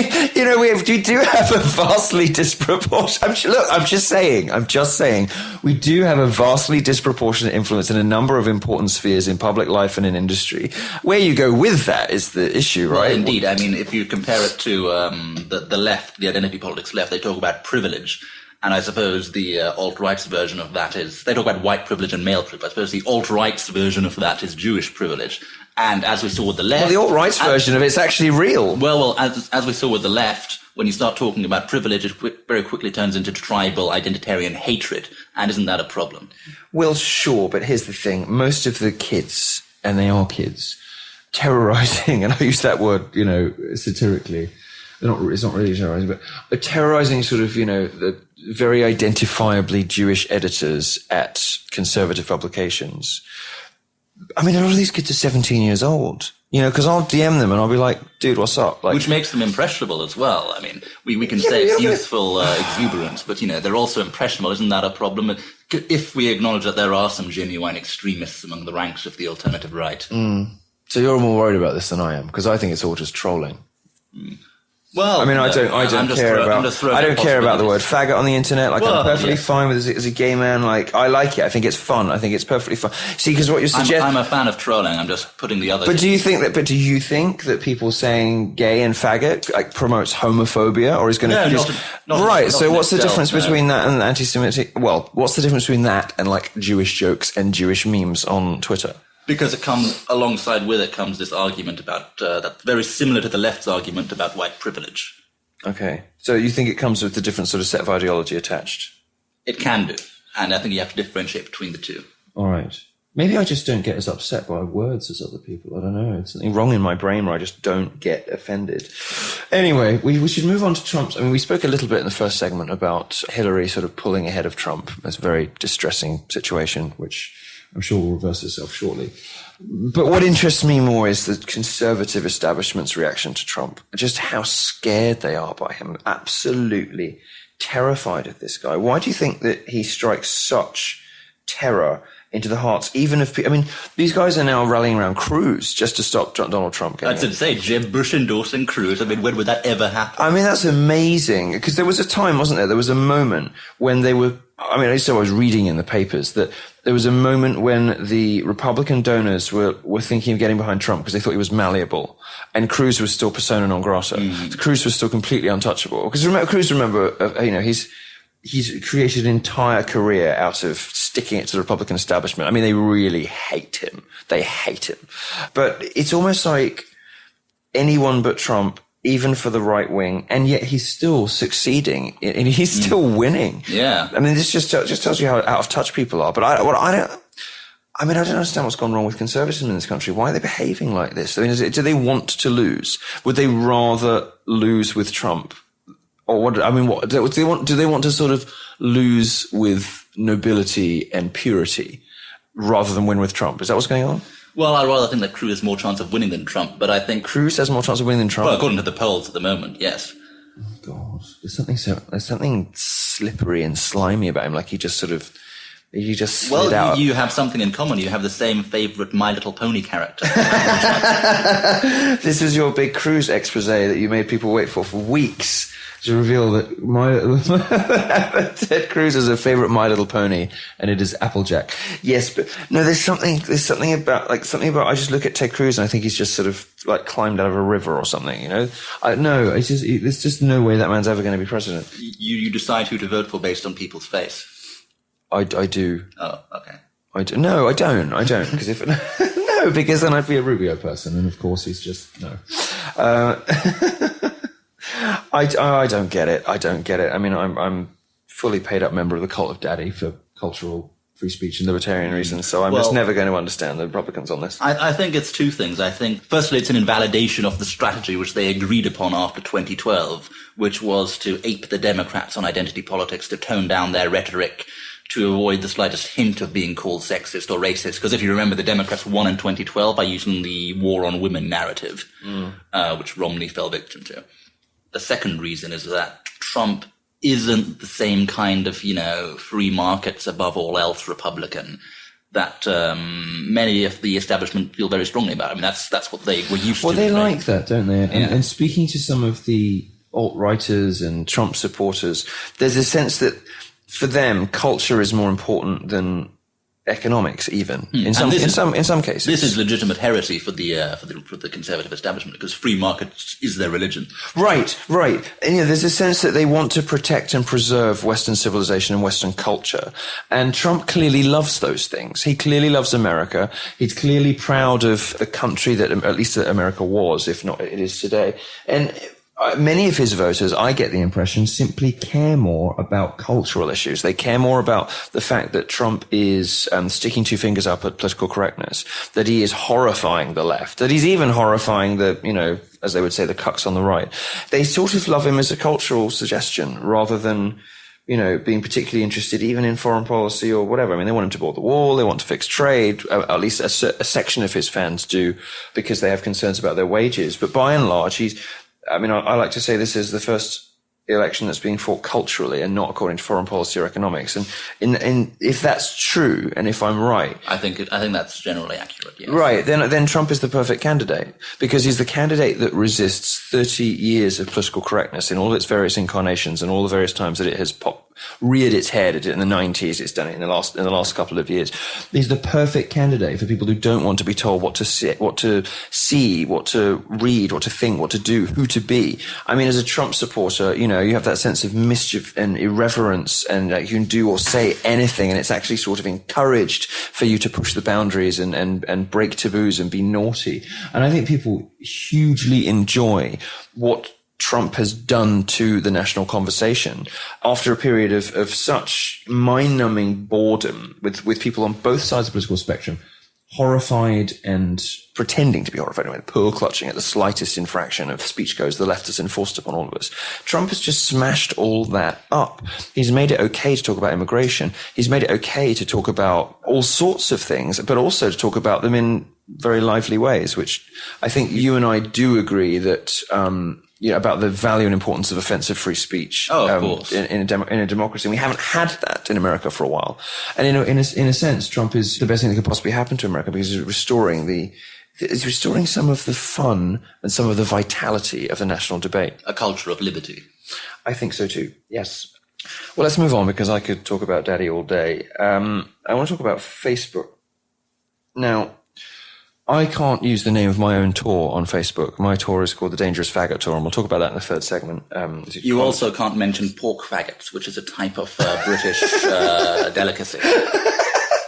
a vastly disproportionate... I'm just saying, we do have a vastly disproportionate influence in a number of important spheres in public life and in industry. Where you go with that is the issue, right? Well, indeed. I mean, if you compare it to the left, the identity politics left, they talk about privilege. And I suppose the alt-right's version of that is, they talk about white privilege and male privilege. I suppose the alt-right's version of that is Jewish privilege. And as we saw with the left... Well, the alt-right's version of it's actually real. Well, as we saw with the left, when you start talking about privilege, it very quickly turns into tribal, identitarian hatred. And isn't that a problem? Well, sure, but here's the thing. Most of the kids, and they are kids, terrorizing, and I use that word, you know, satirically, it's not really terrorizing, but terrorizing sort of, you know, the very identifiably Jewish editors at conservative publications. I mean, a lot of these kids are 17 years old. You know, because I'll DM them and I'll be like, dude, what's up? Like, which makes them impressionable as well. I mean, we can say it's youthful exuberance, but, you know, they're also impressionable. Isn't that a problem? If we acknowledge that there are some genuine extremists among the ranks of the alternative right. So you're more worried about this than I am, because I think it's all just trolling. Well, I mean, I don't care about the word faggot on the internet. Like, I'm perfectly fine with it as a gay man. Like, I like it. I think it's fun. I think it's perfectly fun. See, because what you're suggesting, I'm a fan of trolling. I'm just putting the other. But do you think that people saying gay and faggot like promotes homophobia, or is going to? No, right. So what's the difference between that and anti-Semitic? Well, what's the difference between that and like Jewish jokes and Jewish memes on Twitter? Because it comes alongside with it comes this argument about that's very similar to the left's argument about white privilege. Okay, so you think it comes with a different sort of set of ideology attached? It can do, and I think you have to differentiate between the two. All right. Maybe I just don't get as upset by words as other people. I don't know. There's something wrong in my brain where I just don't get offended. Anyway, we should move on to Trump's. I mean, we spoke a little bit in the first segment about Hillary sort of pulling ahead of Trump. It's a very distressing situation, which I'm sure will reverse itself shortly. But what interests me more is the conservative establishment's reaction to Trump. Just how scared they are by him. Absolutely terrified of this guy. Why do you think that he strikes such terror into the hearts, even of people? I mean, these guys are now rallying around Cruz just to stop Donald Trump. I'd say Jeb Bush endorsing Cruz. I mean, when would that ever happen? I mean, that's amazing. Because there was a time, wasn't there? There was a moment when they were, I mean, I was reading in the papers that there was a moment when the Republican donors were thinking of getting behind Trump because they thought he was malleable, and Cruz was still persona non grata. So Cruz was still completely untouchable. Because Cruz, you know, he's created an entire career out of sticking it to the Republican establishment. I mean, they really hate him. They hate him. But it's almost like anyone but Trump, even for the right wing, and yet he's still succeeding. And he's still winning. Yeah. I mean, this just tells you how out of touch people are. But I don't understand what's gone wrong with conservatism in this country. Why are they behaving like this? I mean, do they want to lose? Would they rather lose with Trump? Or what? I mean, what do they want? Do they want to sort of lose with nobility and purity rather than win with Trump? Is that what's going on? Well, I'd rather think that Cruz has more chance of winning than Trump, but I think Cruz has more chance of winning than Trump. Well, according to the polls at the moment, yes. Oh God, there's something slippery and slimy about him. Like he just slid out. You have something in common. You have the same favourite My Little Pony character. This is your big Cruz expose that you made people wait for weeks to reveal that Ted Cruz is a favourite My Little Pony, and it is Applejack. Yes, but no, there's something about I just look at Ted Cruz and I think he's just sort of like climbed out of a river or something, you know? There's just no way that man's ever going to be president. You decide who to vote for based on people's face. I do. Oh, okay. I do. No, I don't. Because because then I'd be a Rubio person, and of course he's just no. I don't get it. I mean, I'm fully paid up member of the cult of daddy for cultural free speech and libertarian reasons, so I'm just never going to understand the Republicans on this. I think it's two things. I think, firstly, it's an invalidation of the strategy which they agreed upon after 2012, which was to ape the Democrats on identity politics, to tone down their rhetoric, to avoid the slightest hint of being called sexist or racist. Because if you remember, the Democrats won in 2012 by using the war on women narrative, which Romney fell victim to. The second reason is that Trump isn't the same kind of, free markets above all else Republican that many of the establishment feel very strongly about. I mean, that's what they were used to. Well, they like that, don't they? And speaking to some of the alt-righters and Trump supporters, there's a sense that for them, culture is more important than economics, even in some cases. This is legitimate heresy for the conservative establishment, because free markets is their religion. Right. And there's a sense that they want to protect and preserve Western civilization and Western culture. And Trump clearly loves those things. He clearly loves America. He's clearly proud of the country that at least that America was, if not it is today. And many of his voters, I get the impression, simply care more about cultural issues. They care more about the fact that Trump is sticking two fingers up at political correctness, that he is horrifying the left, that he's even horrifying the, as they would say, the cucks on the right. They sort of love him as a cultural suggestion rather than, being particularly interested even in foreign policy or whatever. I mean, they want him to board the wall. They want to fix trade. At least a section of his fans do, because they have concerns about their wages. But by and large, I like to say this is the first election that's being fought culturally and not according to foreign policy or economics. And if that's true, and if I'm right, I think that's generally accurate. Yes. Right, then Trump is the perfect candidate, because he's the candidate that resists 30 years of political correctness in all its various incarnations and all the various times that it has reared its head. It did it in the 90s. It's done it in the last couple of years. He's the perfect candidate for people who don't want to be told what to see, what to read, what to think, what to do, who to be. I mean, as a Trump supporter, you have that sense of mischief and irreverence, and you can do or say anything, and it's actually sort of encouraged for you to push the boundaries and break taboos and be naughty. And I think people hugely enjoy what Trump has done to the national conversation after a period of such mind-numbing boredom with people on both sides of the political spectrum, horrified and pretending to be horrified, pearl clutching at the slightest infraction of speech goes, the left has enforced upon all of us. Trump has just smashed all that up. He's made it okay to talk about immigration. He's made it okay to talk about all sorts of things, but also to talk about them in very lively ways, which I think you and I do agree that, about the value and importance of offensive free speech. Of course. In a democracy. And we haven't had that in America for a while. And in a sense, Trump is the best thing that could possibly happen to America, because he's restoring some of the fun and some of the vitality of the national debate. A culture of liberty. I think so too. Yes. Well, let's move on, because I could talk about Daddy all day. I want to talk about Facebook. Now, I can't use the name of my own tour on Facebook. My tour is called the Dangerous Faggot Tour, and we'll talk about that in the third segment. You also can't mention pork faggots, which is a type of British delicacy.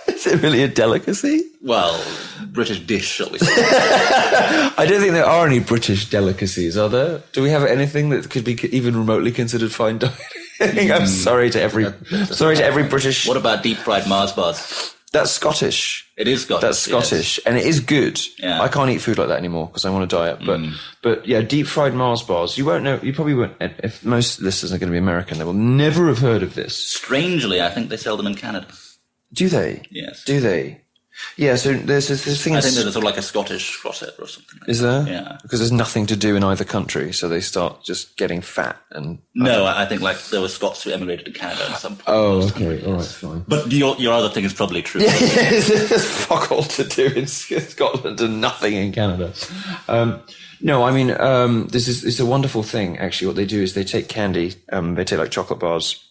Is it really a delicacy? Well, British dish, shall we say. I don't think there are any British delicacies, are there? Do we have anything that could be even remotely considered fine dining? I'm sorry to every British. What about deep fried Mars bars? That's Scottish. It is Scottish. That's Scottish, yes. And it is good. Yeah. I can't eat food like that anymore because I want to diet. But yeah, deep fried Mars bars. You won't know. You probably won't. If most listeners are going to be American, they will never have heard of this. Strangely, I think they sell them in Canada. Do they? Yes. Do they? Yeah. So there's this thing. I think there's sort of like a Scottish crossover or something. Like is there? Yeah. Because there's nothing to do in either country, so they start just getting fat and. No, I think like there were Scots who emigrated to Canada at some point. Oh, okay, all right, fine. But your other thing is probably true. Yeah, there's fuck all to do in Scotland and nothing in Canada. No, I mean, it's a wonderful thing. Actually, what they do is they take candy. They take like chocolate bars.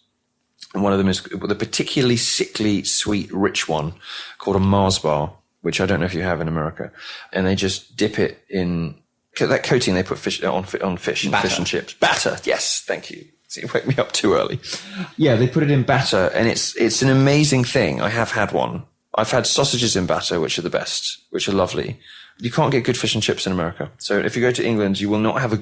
And one of them is the particularly sickly, sweet, rich one called a Mars bar, which I don't know if you have in America. And they just dip it in that coating they put on fish and fish and chips. Batter. Yes. Thank you. So you wake me up too early. Yeah. They put it in batter, and it's an amazing thing. I have had one. I've had sausages in batter, which are the best, which are lovely. You can't get good fish and chips in America. So if you go to England, you will never have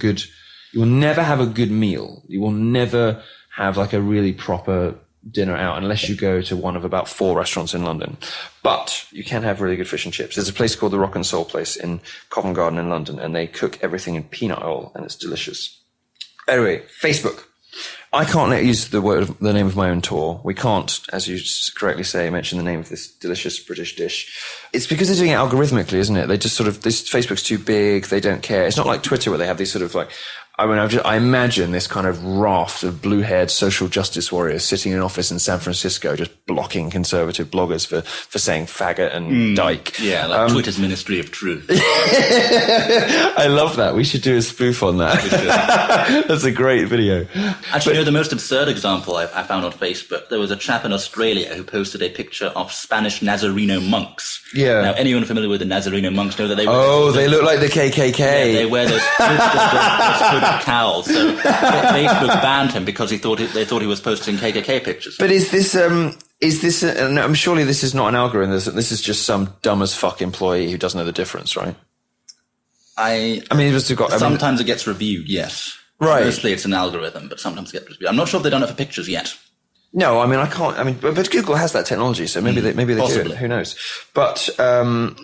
a good meal. You will never have like a really proper dinner out unless you go to one of about 4 restaurants in London. But you can have really good fish and chips. There's a place called the Rock and Soul Place in Covent Garden in London, and they cook everything in peanut oil, and it's delicious. Anyway, Facebook. I can't use the name of my own tour. We can't, as you correctly say, mention the name of this delicious British dish. It's because they're doing it algorithmically, isn't it? They just Facebook's too big. They don't care. It's not like Twitter where they have these sort of like, I imagine this kind of raft of blue-haired social justice warriors sitting in an office in San Francisco just blocking conservative bloggers for saying faggot and dyke. Yeah, like Twitter's Ministry of Truth. I love that. We should do a spoof on that. That's a great video. Actually, the most absurd example I found on Facebook, there was a chap in Australia who posted a picture of Spanish Nazareno monks. Yeah. Now, anyone familiar with the Nazareno monks know that they they look like the KKK. Yeah, they wear those hooded cowls. So Facebook banned him because they thought he was posting KKK pictures. But is this I'm surely this is not an algorithm. This is just some dumb as fuck employee who doesn't know the difference, right? Sometimes it gets reviewed, yes. Right. Mostly it's an algorithm, but sometimes it gets reviewed. I'm not sure if they've done it for pictures yet. No, I mean, I can't. I mean, but Google has that technology, so maybe they possibly do it. Who knows? But so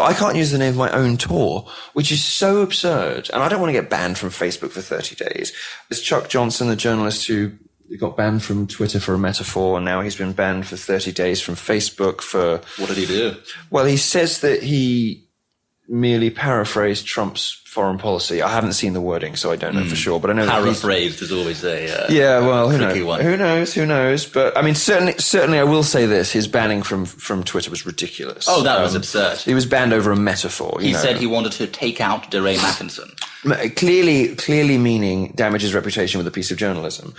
I can't use the name of my own tour, which is so absurd, and I don't want to get banned from Facebook for 30 days. There's Chuck Johnson, the journalist who got banned from Twitter for a metaphor, and now he's been banned for 30 days from Facebook for... What did he do? Well, he says that he merely paraphrased Trump's foreign policy. I haven't seen the wording, so I don't know for sure. But I know paraphrased is always a tricky one. Who knows? But I mean, certainly, I will say this: his banning from Twitter was ridiculous. Oh, that was absurd. He was banned over a metaphor. He said he wanted to take out DeRay Mackinson. Clearly meaning damage his reputation with a piece of journalism.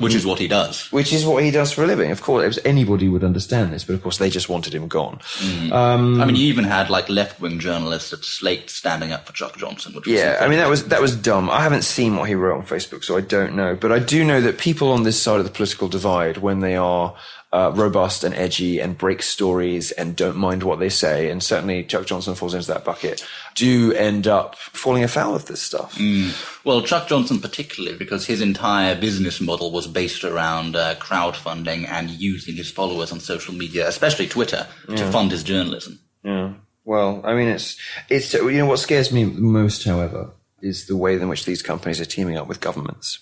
Which is what he does. Which is what he does for a living. Of course, anybody would understand this, but of course they just wanted him gone. I mean, you even had like left-wing journalists at Slate standing up for Chuck Johnson. Which was I mean, that was dumb. I haven't seen what he wrote on Facebook, so I don't know. But I do know that people on this side of the political divide, when they are robust and edgy and break stories and don't mind what they say, and certainly Chuck Johnson falls into that bucket, do end up falling afoul of this stuff. Well, Chuck Johnson particularly, because his entire business model was based around crowdfunding and using his followers on social media, especially Twitter, to fund his journalism. Yeah. Well, I mean, it's what scares me most, however, is the way in which these companies are teaming up with governments,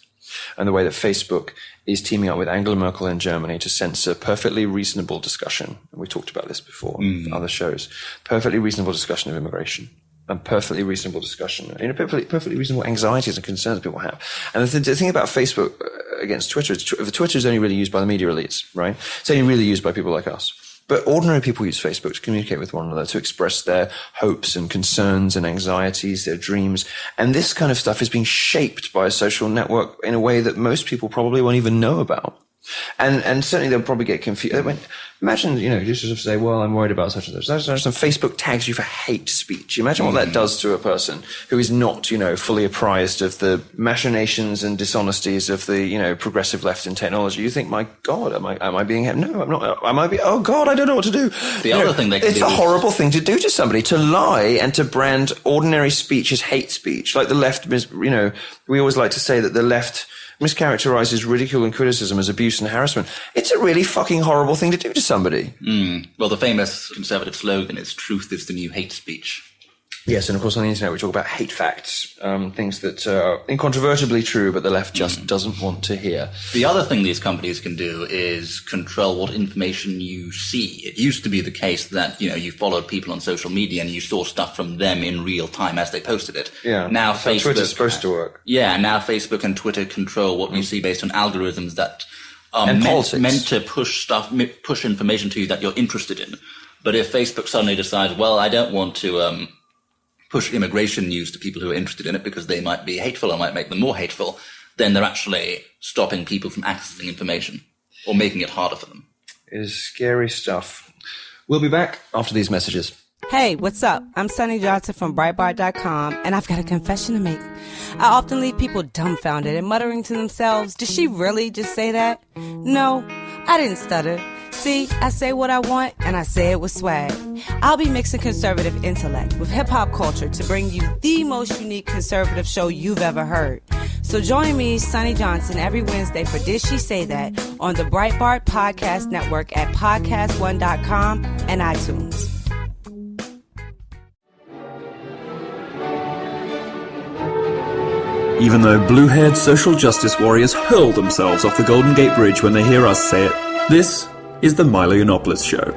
and the way that Facebook is teaming up with Angela Merkel in Germany to censor perfectly reasonable discussion. And we talked about this before in other shows. Perfectly reasonable discussion of immigration. And perfectly reasonable discussion, perfectly reasonable anxieties and concerns people have. And the thing about Facebook against Twitter is Twitter is only really used by the media elites, right? It's only really used by people like us. But ordinary people use Facebook to communicate with one another, to express their hopes and concerns and anxieties, their dreams. And this kind of stuff is being shaped by a social network in a way that most people probably won't even know about. And certainly they'll probably get confused. Imagine, just sort of say, well, I'm worried about such and such. And Facebook tags you for hate speech. Imagine what that does to a person who is not, fully apprised of the machinations and dishonesties of the, progressive left in technology. You think, my God, am I being, no, I'm not, oh God, I don't know what to do. The other thing they can do it's a horrible thing to do to somebody, to lie and to brand ordinary speech as hate speech. Like the left, we always like to say that the left mischaracterizes ridicule and criticism as abuse and harassment. It's a really fucking horrible thing to do to somebody. Well, the famous conservative slogan is "Truth is the new hate speech." Yes, and of course on the internet we talk about hate facts, things that are incontrovertibly true, but the left just doesn't want to hear. The other thing these companies can do is control what information you see. It used to be the case that, you followed people on social media and you saw stuff from them in real time as they posted it. Yeah. Now Facebook, Twitter's supposed to work. Yeah, now Facebook and Twitter control what you see based on algorithms that are meant to push information to you that you're interested in. But if Facebook suddenly decides, well, I don't want to push immigration news to people who are interested in it because they might be hateful or might make them more hateful, then they're actually stopping people from accessing information or making it harder for them. It is scary stuff. We'll be back after these messages. Hey, what's up? I'm Sunny Johnson from Breitbart.com, and I've got a confession to make. I often leave people dumbfounded and muttering to themselves, did she really just say that? No, I didn't stutter. See, I say what I want, and I say it with swag. I'll be mixing conservative intellect with hip-hop culture to bring you the most unique conservative show you've ever heard. So join me, Sunny Johnson, every Wednesday for Did She Say That on the Breitbart Podcast Network at podcastone.com and iTunes. Even though blue-haired social justice warriors hurl themselves off the Golden Gate Bridge when they hear us say it, this is the Milo Yiannopoulos Show.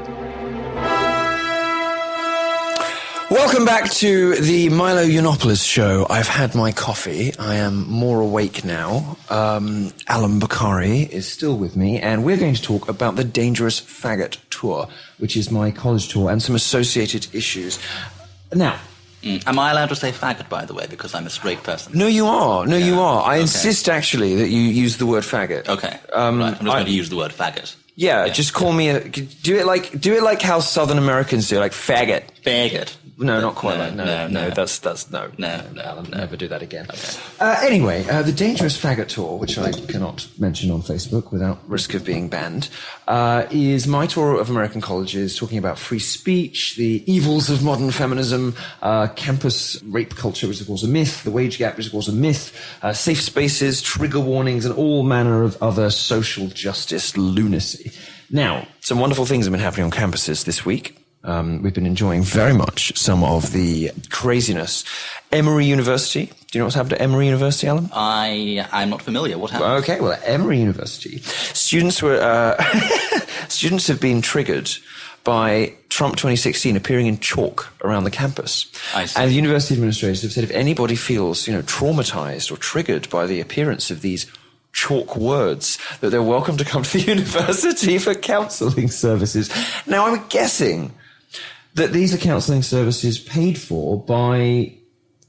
Welcome back to the Milo Yiannopoulos Show. I've had my coffee. I am more awake now. Alan Bakari is still with me, and we're going to talk about the Dangerous Faggot Tour, which is my college tour, and some associated issues. Now, am I allowed to say faggot, by the way, because I'm a straight person? No, you are. You are. I insist, actually, that you use the word faggot. Okay. Right. I'm just going to use the word faggot. Yeah, just call me do it like how Southern Americans do, like faggot. Faggot. No, not quite like no. That's no. I'll never do that again. Okay. Anyway, the Dangerous Faggot Tour, which I cannot mention on Facebook without risk of being banned, is my tour of American colleges talking about free speech, the evils of modern feminism, campus rape culture, which is of course a myth, the wage gap, which is of course a myth, safe spaces, trigger warnings, and all manner of other social justice lunacy. Now, some wonderful things have been happening on campuses this week. We've been enjoying very much some of the craziness. Emory University. Do you know what's happened at Emory University, Alan? I'm not familiar. What happened? Okay, well, at Emory University, students have been triggered by Trump 2016 appearing in chalk around the campus. I see. And the university administrators have said if anybody feels, traumatized or triggered by the appearance of these chalk words, that they're welcome to come to the university for counselling services. Now, I'm guessing that these are counselling services paid for by,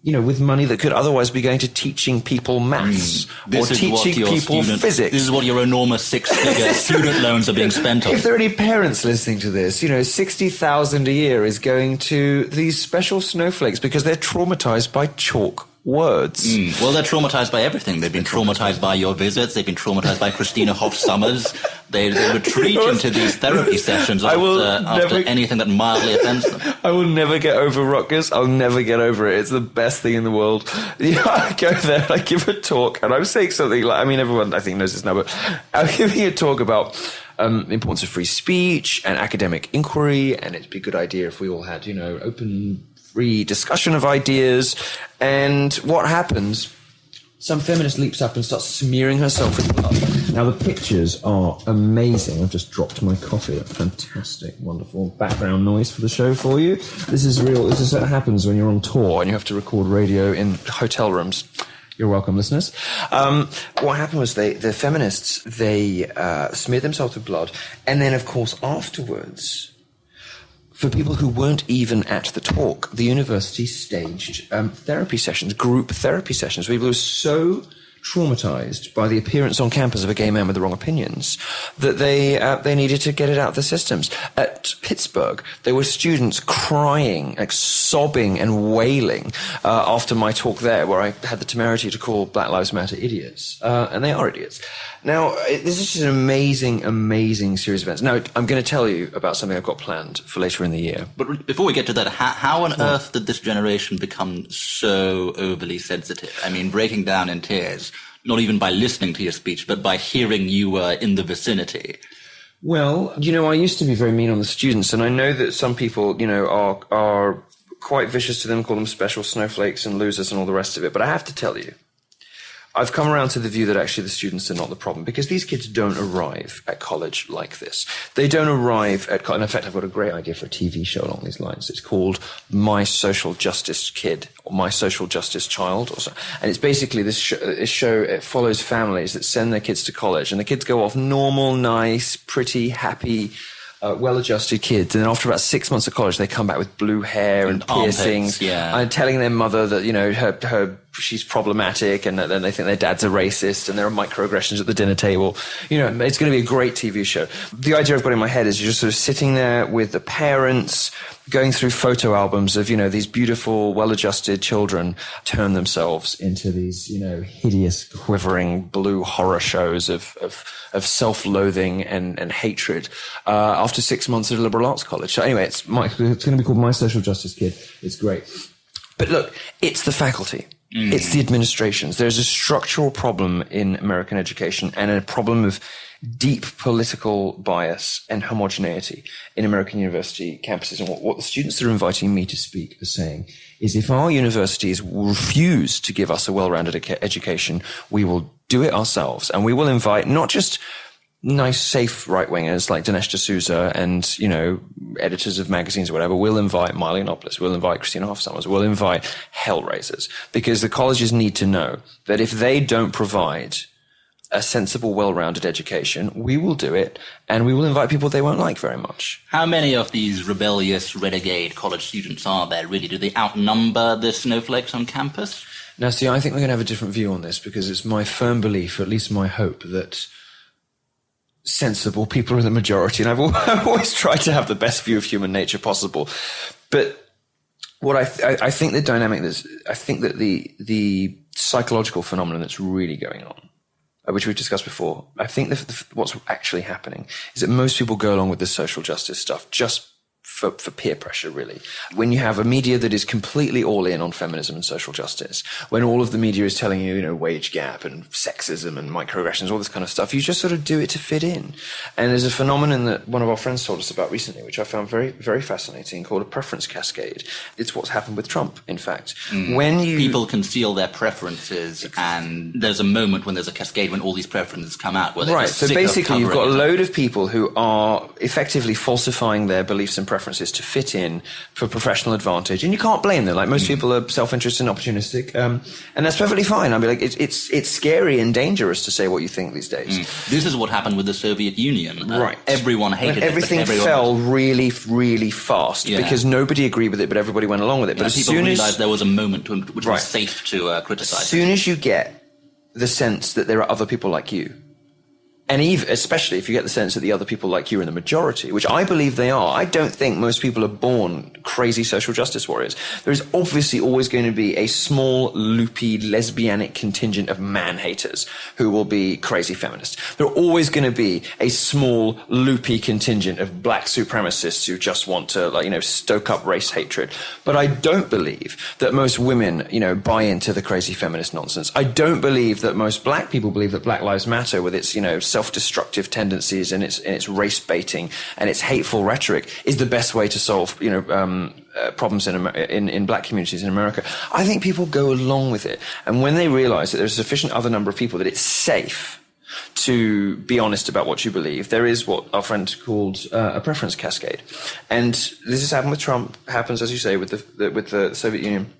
with money that could otherwise be going to teaching people maths or teaching people physics. This is what your enormous six-figure student loans are being spent on. If there are any parents listening to this, $60,000 a year is going to these special snowflakes because they're traumatized by chalk words. Well, they're traumatized by everything. They've been traumatized by your visits. They've been traumatized by Christina Hoff Summers. They retreat into these therapy sessions after anything that mildly offends them. I will never get over Rutgers. I'll never get over it. It's the best thing in the world. I go there and I give a talk and I'm saying something like, everyone I think knows this now, but I'm giving a talk about the importance of free speech and academic inquiry, and it'd be a good idea if we all had, open, free discussion of ideas. And what happens? Some feminist leaps up and starts smearing herself with blood. Now, the pictures are amazing. I've just dropped my coffee. That's fantastic, wonderful background noise for the show for you. This is real. This is what happens when you're on tour and you have to record radio in hotel rooms. You're welcome, listeners. What happened was the feminists, they smeared themselves with blood. And then, of course, afterwards, for people who weren't even at the talk, the university staged therapy sessions, group therapy sessions. People who were so traumatized by the appearance on campus of a gay man with the wrong opinions that they needed to get it out of the systems. At Pittsburgh, there were students crying, like sobbing and wailing after my talk there, where I had the temerity to call Black Lives Matter idiots. And they are idiots. Now, this is just an amazing, amazing series of events. Now, I'm going to tell you about something I've got planned for later in the year. But before we get to that, how on earth did this generation become so overly sensitive? Breaking down in tears, not even by listening to your speech, but by hearing you were in the vicinity. Well, I used to be very mean on the students, and I know that some people, are quite vicious to them, call them special snowflakes and losers and all the rest of it. But I have to tell you, I've come around to the view that actually the students are not the problem, because these kids don't arrive at college like this. They don't arrive at college. In fact, I've got a great idea for a TV show along these lines. It's called My Social Justice Kid or My Social Justice Child. And it's basically this show, it follows families that send their kids to college, and the kids go off normal, nice, pretty, happy, well-adjusted kids, and then after about 6 months of college, they come back with blue hair and piercings, and telling their mother that she's problematic, and then they think their dad's a racist, and there are microaggressions at the dinner table. It's going to be a great TV show. The idea I've got in my head is you're just sort of sitting there with the parents, going through photo albums of these beautiful, well-adjusted children turn themselves into these hideous, quivering blue horror shows of self-loathing and hatred after 6 months at a liberal arts college. So anyway, it's going to be called My Social Justice Kid. It's great. But look, it's the faculty. It's the administrations. There's a structural problem in American education and a problem of deep political bias and homogeneity in American university campuses. And what the students that are inviting me to speak are saying is if our universities refuse to give us a well-rounded education, we will do it ourselves. And we will invite not just nice, safe right-wingers like Dinesh D'Souza and, editors of magazines or whatever. We'll invite Milo Yiannopoulos. We'll invite Christina Hoff Summers. We'll invite hellraisers, because the colleges need to know that if they don't provide a sensible, well-rounded education, we will do it, and we will invite people they won't like very much. How many of these rebellious, renegade college students are there, really? Do they outnumber the snowflakes on campus? Now, see, I think we're going to have a different view on this, because it's my firm belief, or at least my hope, that sensible people are the majority, and I've always tried to have the best view of human nature possible. But what I think the dynamic I think that the psychological phenomenon that's really going on, which we've discussed before, I think what's actually happening is that most people go along with this social justice stuff just for peer pressure, really. When you have a media that is completely all in on feminism and social justice, when all of the media is telling you, wage gap and sexism and microaggressions, all this kind of stuff, you just sort of do it to fit in. And there's a phenomenon that one of our friends told us about recently, which I found very, very fascinating, called a preference cascade. It's what's happened with Trump, in fact. When people conceal their preferences, and there's a moment when there's a cascade when all these preferences come out. Where right, so basically you've got a load of people who are effectively falsifying their beliefs and preferences to fit in for professional advantage, and you can't blame them. Like, most people are self-interested and opportunistic, and that's perfectly fine. I mean, like, it's scary and dangerous to say what you think these days. This is what happened with the Soviet Union. Right. Everyone hated everything it. Everything fell really, really fast because nobody agreed with it, but everybody went along with it. But as people soon as realized there was a moment which was safe to criticize. As soon as you get the sense that there are other people like you, and even, especially if you get the sense that the other people like you are in the majority, which I believe they are. I don't think most people are born crazy social justice warriors. There is obviously always going to be a small, loopy, lesbianic contingent of man-haters who will be crazy feminists. There are always going to be a small, loopy contingent of black supremacists who just want to, stoke up race hatred. But I don't believe that most women, buy into the crazy feminist nonsense. I don't believe that most black people believe that Black Lives Matter, with its, self-destructive tendencies and its race baiting and its hateful rhetoric, is the best way to solve problems in black communities in America. I think people go along with it, and when they realize that there's a sufficient other number of people that it's safe to be honest about what you believe, there is what our friend called a preference cascade. And this has happened with Trump, happens, as you say, with the Soviet Union.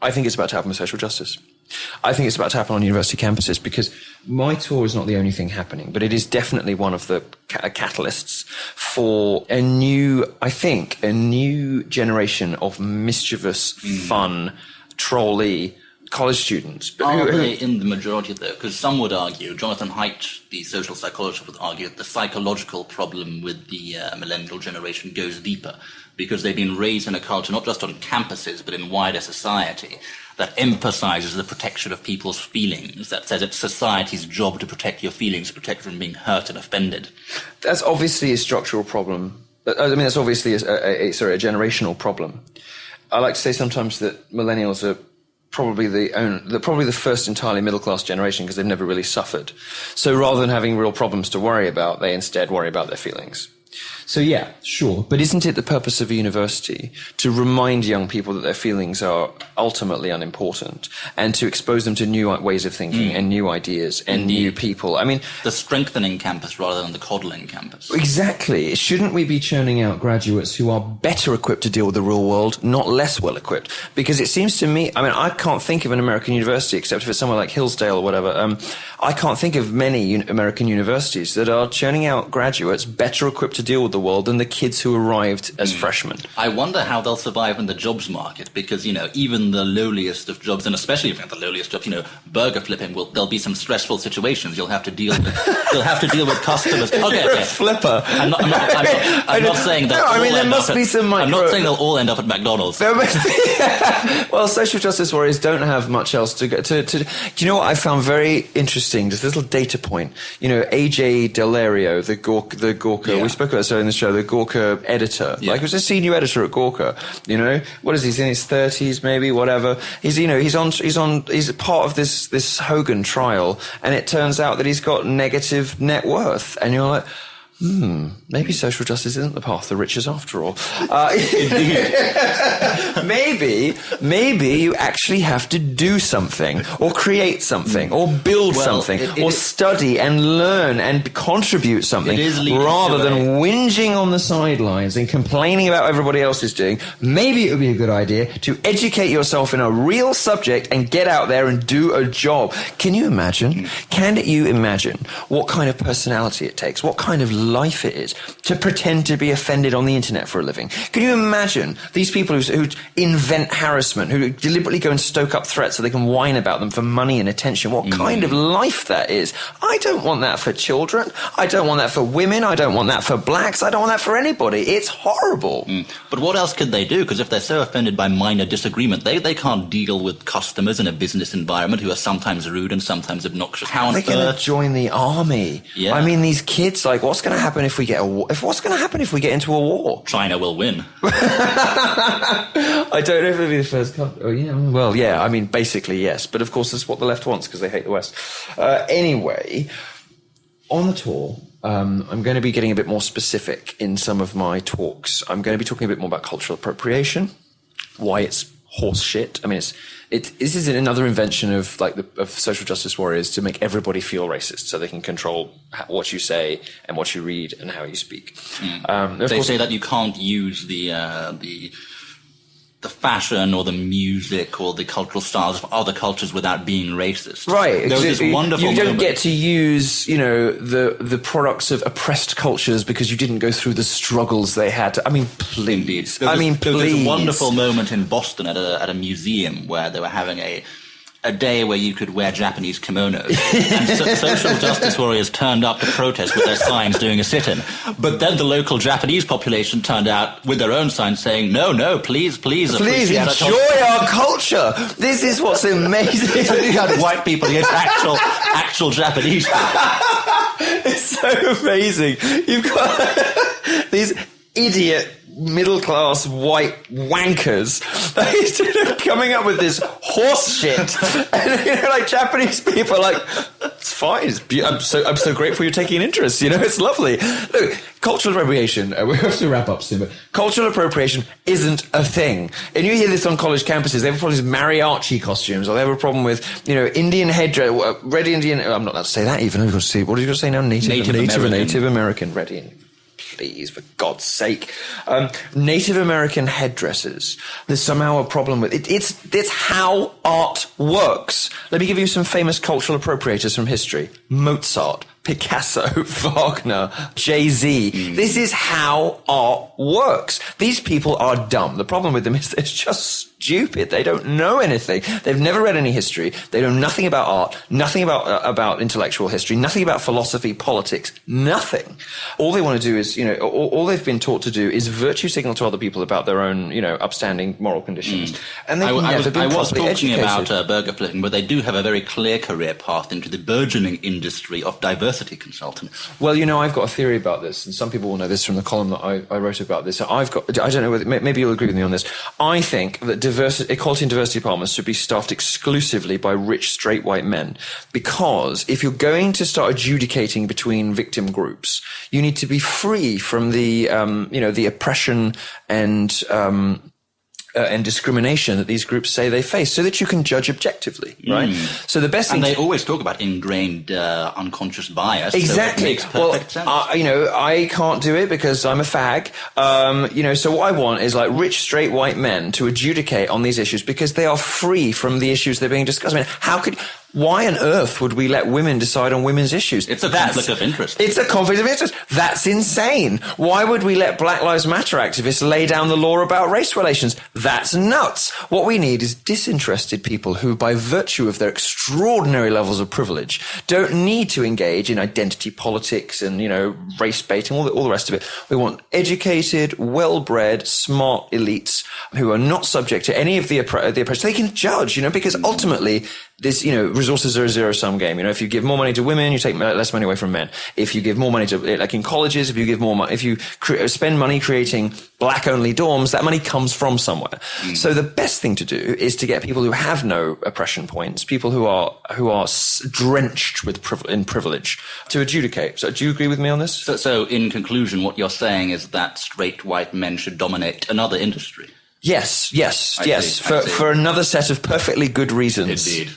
I think it's about to happen with social justice. I think it's about to happen on university campuses, because my tour is not the only thing happening, but it is definitely one of the catalysts for a new generation of mischievous, fun, trolly college students. But are they in the majority, though? Because some would argue, Jonathan Haidt, the social psychologist, would argue that the psychological problem with the millennial generation goes deeper, because they've been raised in a culture, not just on campuses, but in wider society, that emphasizes the protection of people's feelings, that says it's society's job to protect your feelings, protect you from being hurt and offended. That's obviously a structural problem. I mean, that's obviously a generational problem. I like to say sometimes that millennials are probably the first entirely middle-class generation, because they've never really suffered. So rather than having real problems to worry about, they instead worry about their feelings. So yeah, sure. But isn't it the purpose of a university to remind young people that their feelings are ultimately unimportant, and to expose them to new ways of thinking and new ideas and new people? I mean, the strengthening campus rather than the coddling campus. Exactly. Shouldn't we be churning out graduates who are better equipped to deal with the real world, not less well equipped? Because it seems to me, I mean, I can't think of an American university, except if it's somewhere like Hillsdale or whatever. I can't think of many American universities that are churning out graduates better equipped to deal with the world than the kids who arrived as freshmen. I wonder how they'll survive in the jobs market, because, even the lowliest of jobs, and especially if you have the lowliest jobs, burger flipping, there'll be some stressful situations you'll have to deal with. You'll have to deal with customers. Okay. Flipper. I'm not saying that. No, I mean, there must be some I'm not saying they'll all end up at McDonald's. There must be. Well, social justice warriors don't have much else to go to. Do you know what I found very interesting? Just a little data point. AJ Delario, the Gawker. We spoke about this in the show. The Gawker editor, like, he was a senior editor at Gawker. What is he? He's in his 30s, maybe, whatever. He's part of this Hogan trial, and it turns out that he's got negative net worth, and you're like, maybe social justice isn't the path to riches after all. Maybe you actually have to do something, or create something, or build something, or study and learn and contribute something, rather than whinging on the sidelines and complaining about what everybody else is doing. Maybe it would be a good idea to educate yourself in a real subject and get out there and do a job. Can you imagine? Can you imagine what kind of personality it takes? What kind of life it is to pretend to be offended on the internet for a living? Can you imagine these people who invent harassment, who deliberately go and stoke up threats so they can whine about them for money and attention? What kind of life that is? I don't want that for children. I don't want that for women. I don't want that for blacks. I don't want that for anybody. It's horrible. But what else could they do? Because if they're so offended by minor disagreement, they can't deal with customers in a business environment who are sometimes rude and sometimes obnoxious. How on earth? They're going to join the army. Yeah. I mean, these kids, like, what's going to to happen if we get a war? What's going to happen if we get into a war? China will win. I don't know if it'll be the first country. Oh, yeah. Well, yeah. I mean, basically, yes. But of course, that's what the left wants because they hate the West. Anyway, on the tour, I'm going to be getting a bit more specific in some of my talks. I'm going to be talking a bit more about cultural appropriation, why it's horse shit. I mean, this is another invention of of social justice warriors to make everybody feel racist, so they can control what you say and what you read and how you speak. They say that you can't use the fashion or the music or the cultural styles of other cultures without being racist. Right. There was this wonderful You don't moment. get to use, the products of oppressed cultures because you didn't go through the struggles they had. I mean, please. There was please. this wonderful moment in Boston at a museum where they were having a day where you could wear Japanese kimonos. And social justice warriors turned up to protest with their signs doing a sit-in. But then the local Japanese population turned out with their own signs saying, no, please Please enjoy our culture. This is what's amazing. You had white people against actual Japanese people. It's so amazing. You've got these idiot middle-class white wankers coming up with this horse shit. And Japanese people are like, it's fine. I'm so grateful you're taking an interest. It's lovely. Look, cultural appropriation, we have to wrap up soon, but cultural appropriation isn't a thing. And you hear this on college campuses. They have a problem with mariachi costumes, or they have a problem with, Indian headdress, red Indian, I'm not allowed to say that even. I've got to see, what are you going to say now? Native American red Indian. Please, for God's sake. Native American headdresses. There's somehow a problem with it. It's how art works. Let me give you some famous cultural appropriators from history. Mozart, Picasso, Wagner, Jay-Z. This is how art works. These people are dumb. The problem with them is they're just stupid. They don't know anything. They've never read any history. They know nothing about art, nothing about intellectual history, nothing about philosophy, politics, nothing. All they want to do is, all they've been taught to do is virtue signal to other people about their own, upstanding moral conditions. And they've never been properly educated. I was talking about burger flipping, but they do have a very clear career path into the burgeoning industry of diversity consulting. Well, I've got a theory about this, and some people will know this from the column that I wrote about this. I don't know whether, maybe you'll agree with me on this. I think that equality and diversity departments should be staffed exclusively by rich, straight white men. Because if you're going to start adjudicating between victim groups, you need to be free from the oppression and discrimination that these groups say they face, so that you can judge objectively, right? So the best thing... And they always talk about ingrained unconscious bias. Exactly. So it makes perfect sense. I can't do it because I'm a fag. So what I want is rich, straight white men to adjudicate on these issues because they are free from the issues they're being discussed. I mean, why on earth would we let women decide on women's issues? It's a conflict of interest. It's a conflict of interest. That's insane. Why would we let Black Lives Matter activists lay down the law about race relations? That's nuts. What we need is disinterested people who, by virtue of their extraordinary levels of privilege, don't need to engage in identity politics and, race baiting, all the rest of it. We want educated, well-bred, smart elites who are not subject to any of the approach. They can judge, because ultimately, this, resources are a zero-sum game. If you give more money to women, you take less money away from men. If you give more money to, like in colleges, if you spend money creating black-only dorms, that money comes from somewhere. So the best thing to do is to get people who have no oppression points, people who are drenched in privilege, to adjudicate. So do you agree with me on this? So in conclusion, what you're saying is that straight white men should dominate another industry. Yes. For another set of perfectly good reasons. Indeed.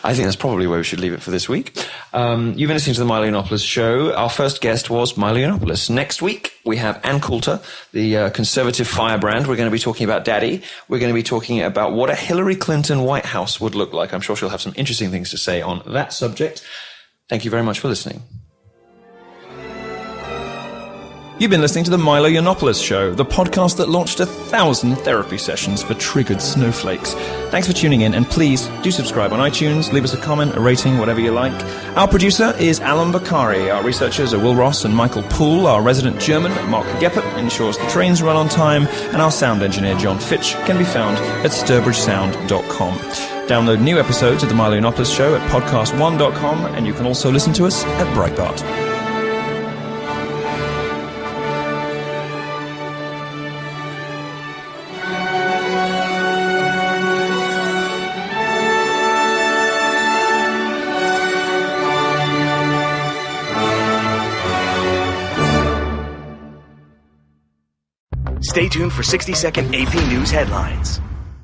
I think that's probably where we should leave it for this week. You've been listening to the Milo Yiannopoulos show. Our first guest was Milo Yiannopoulos. Next week, we have Ann Coulter, the conservative firebrand. We're going to be talking about Daddy. We're going to be talking about what a Hillary Clinton White House would look like. I'm sure she'll have some interesting things to say on that subject. Thank you very much for listening. You've been listening to the Milo Yiannopoulos Show, the podcast that launched 1,000 therapy sessions for triggered snowflakes. Thanks for tuning in, and please do subscribe on iTunes, leave us a comment, a rating, whatever you like. Our producer is Alan Bakari. Our researchers are Will Ross and Michael Poole. Our resident German, Mark Geppert, ensures the trains run on time. And our sound engineer, John Fitch, can be found at sturbridgesound.com. Download new episodes of The Milo Yiannopoulos Show at podcast1.com, and you can also listen to us at Breitbart. Stay tuned for 60-second AP News headlines.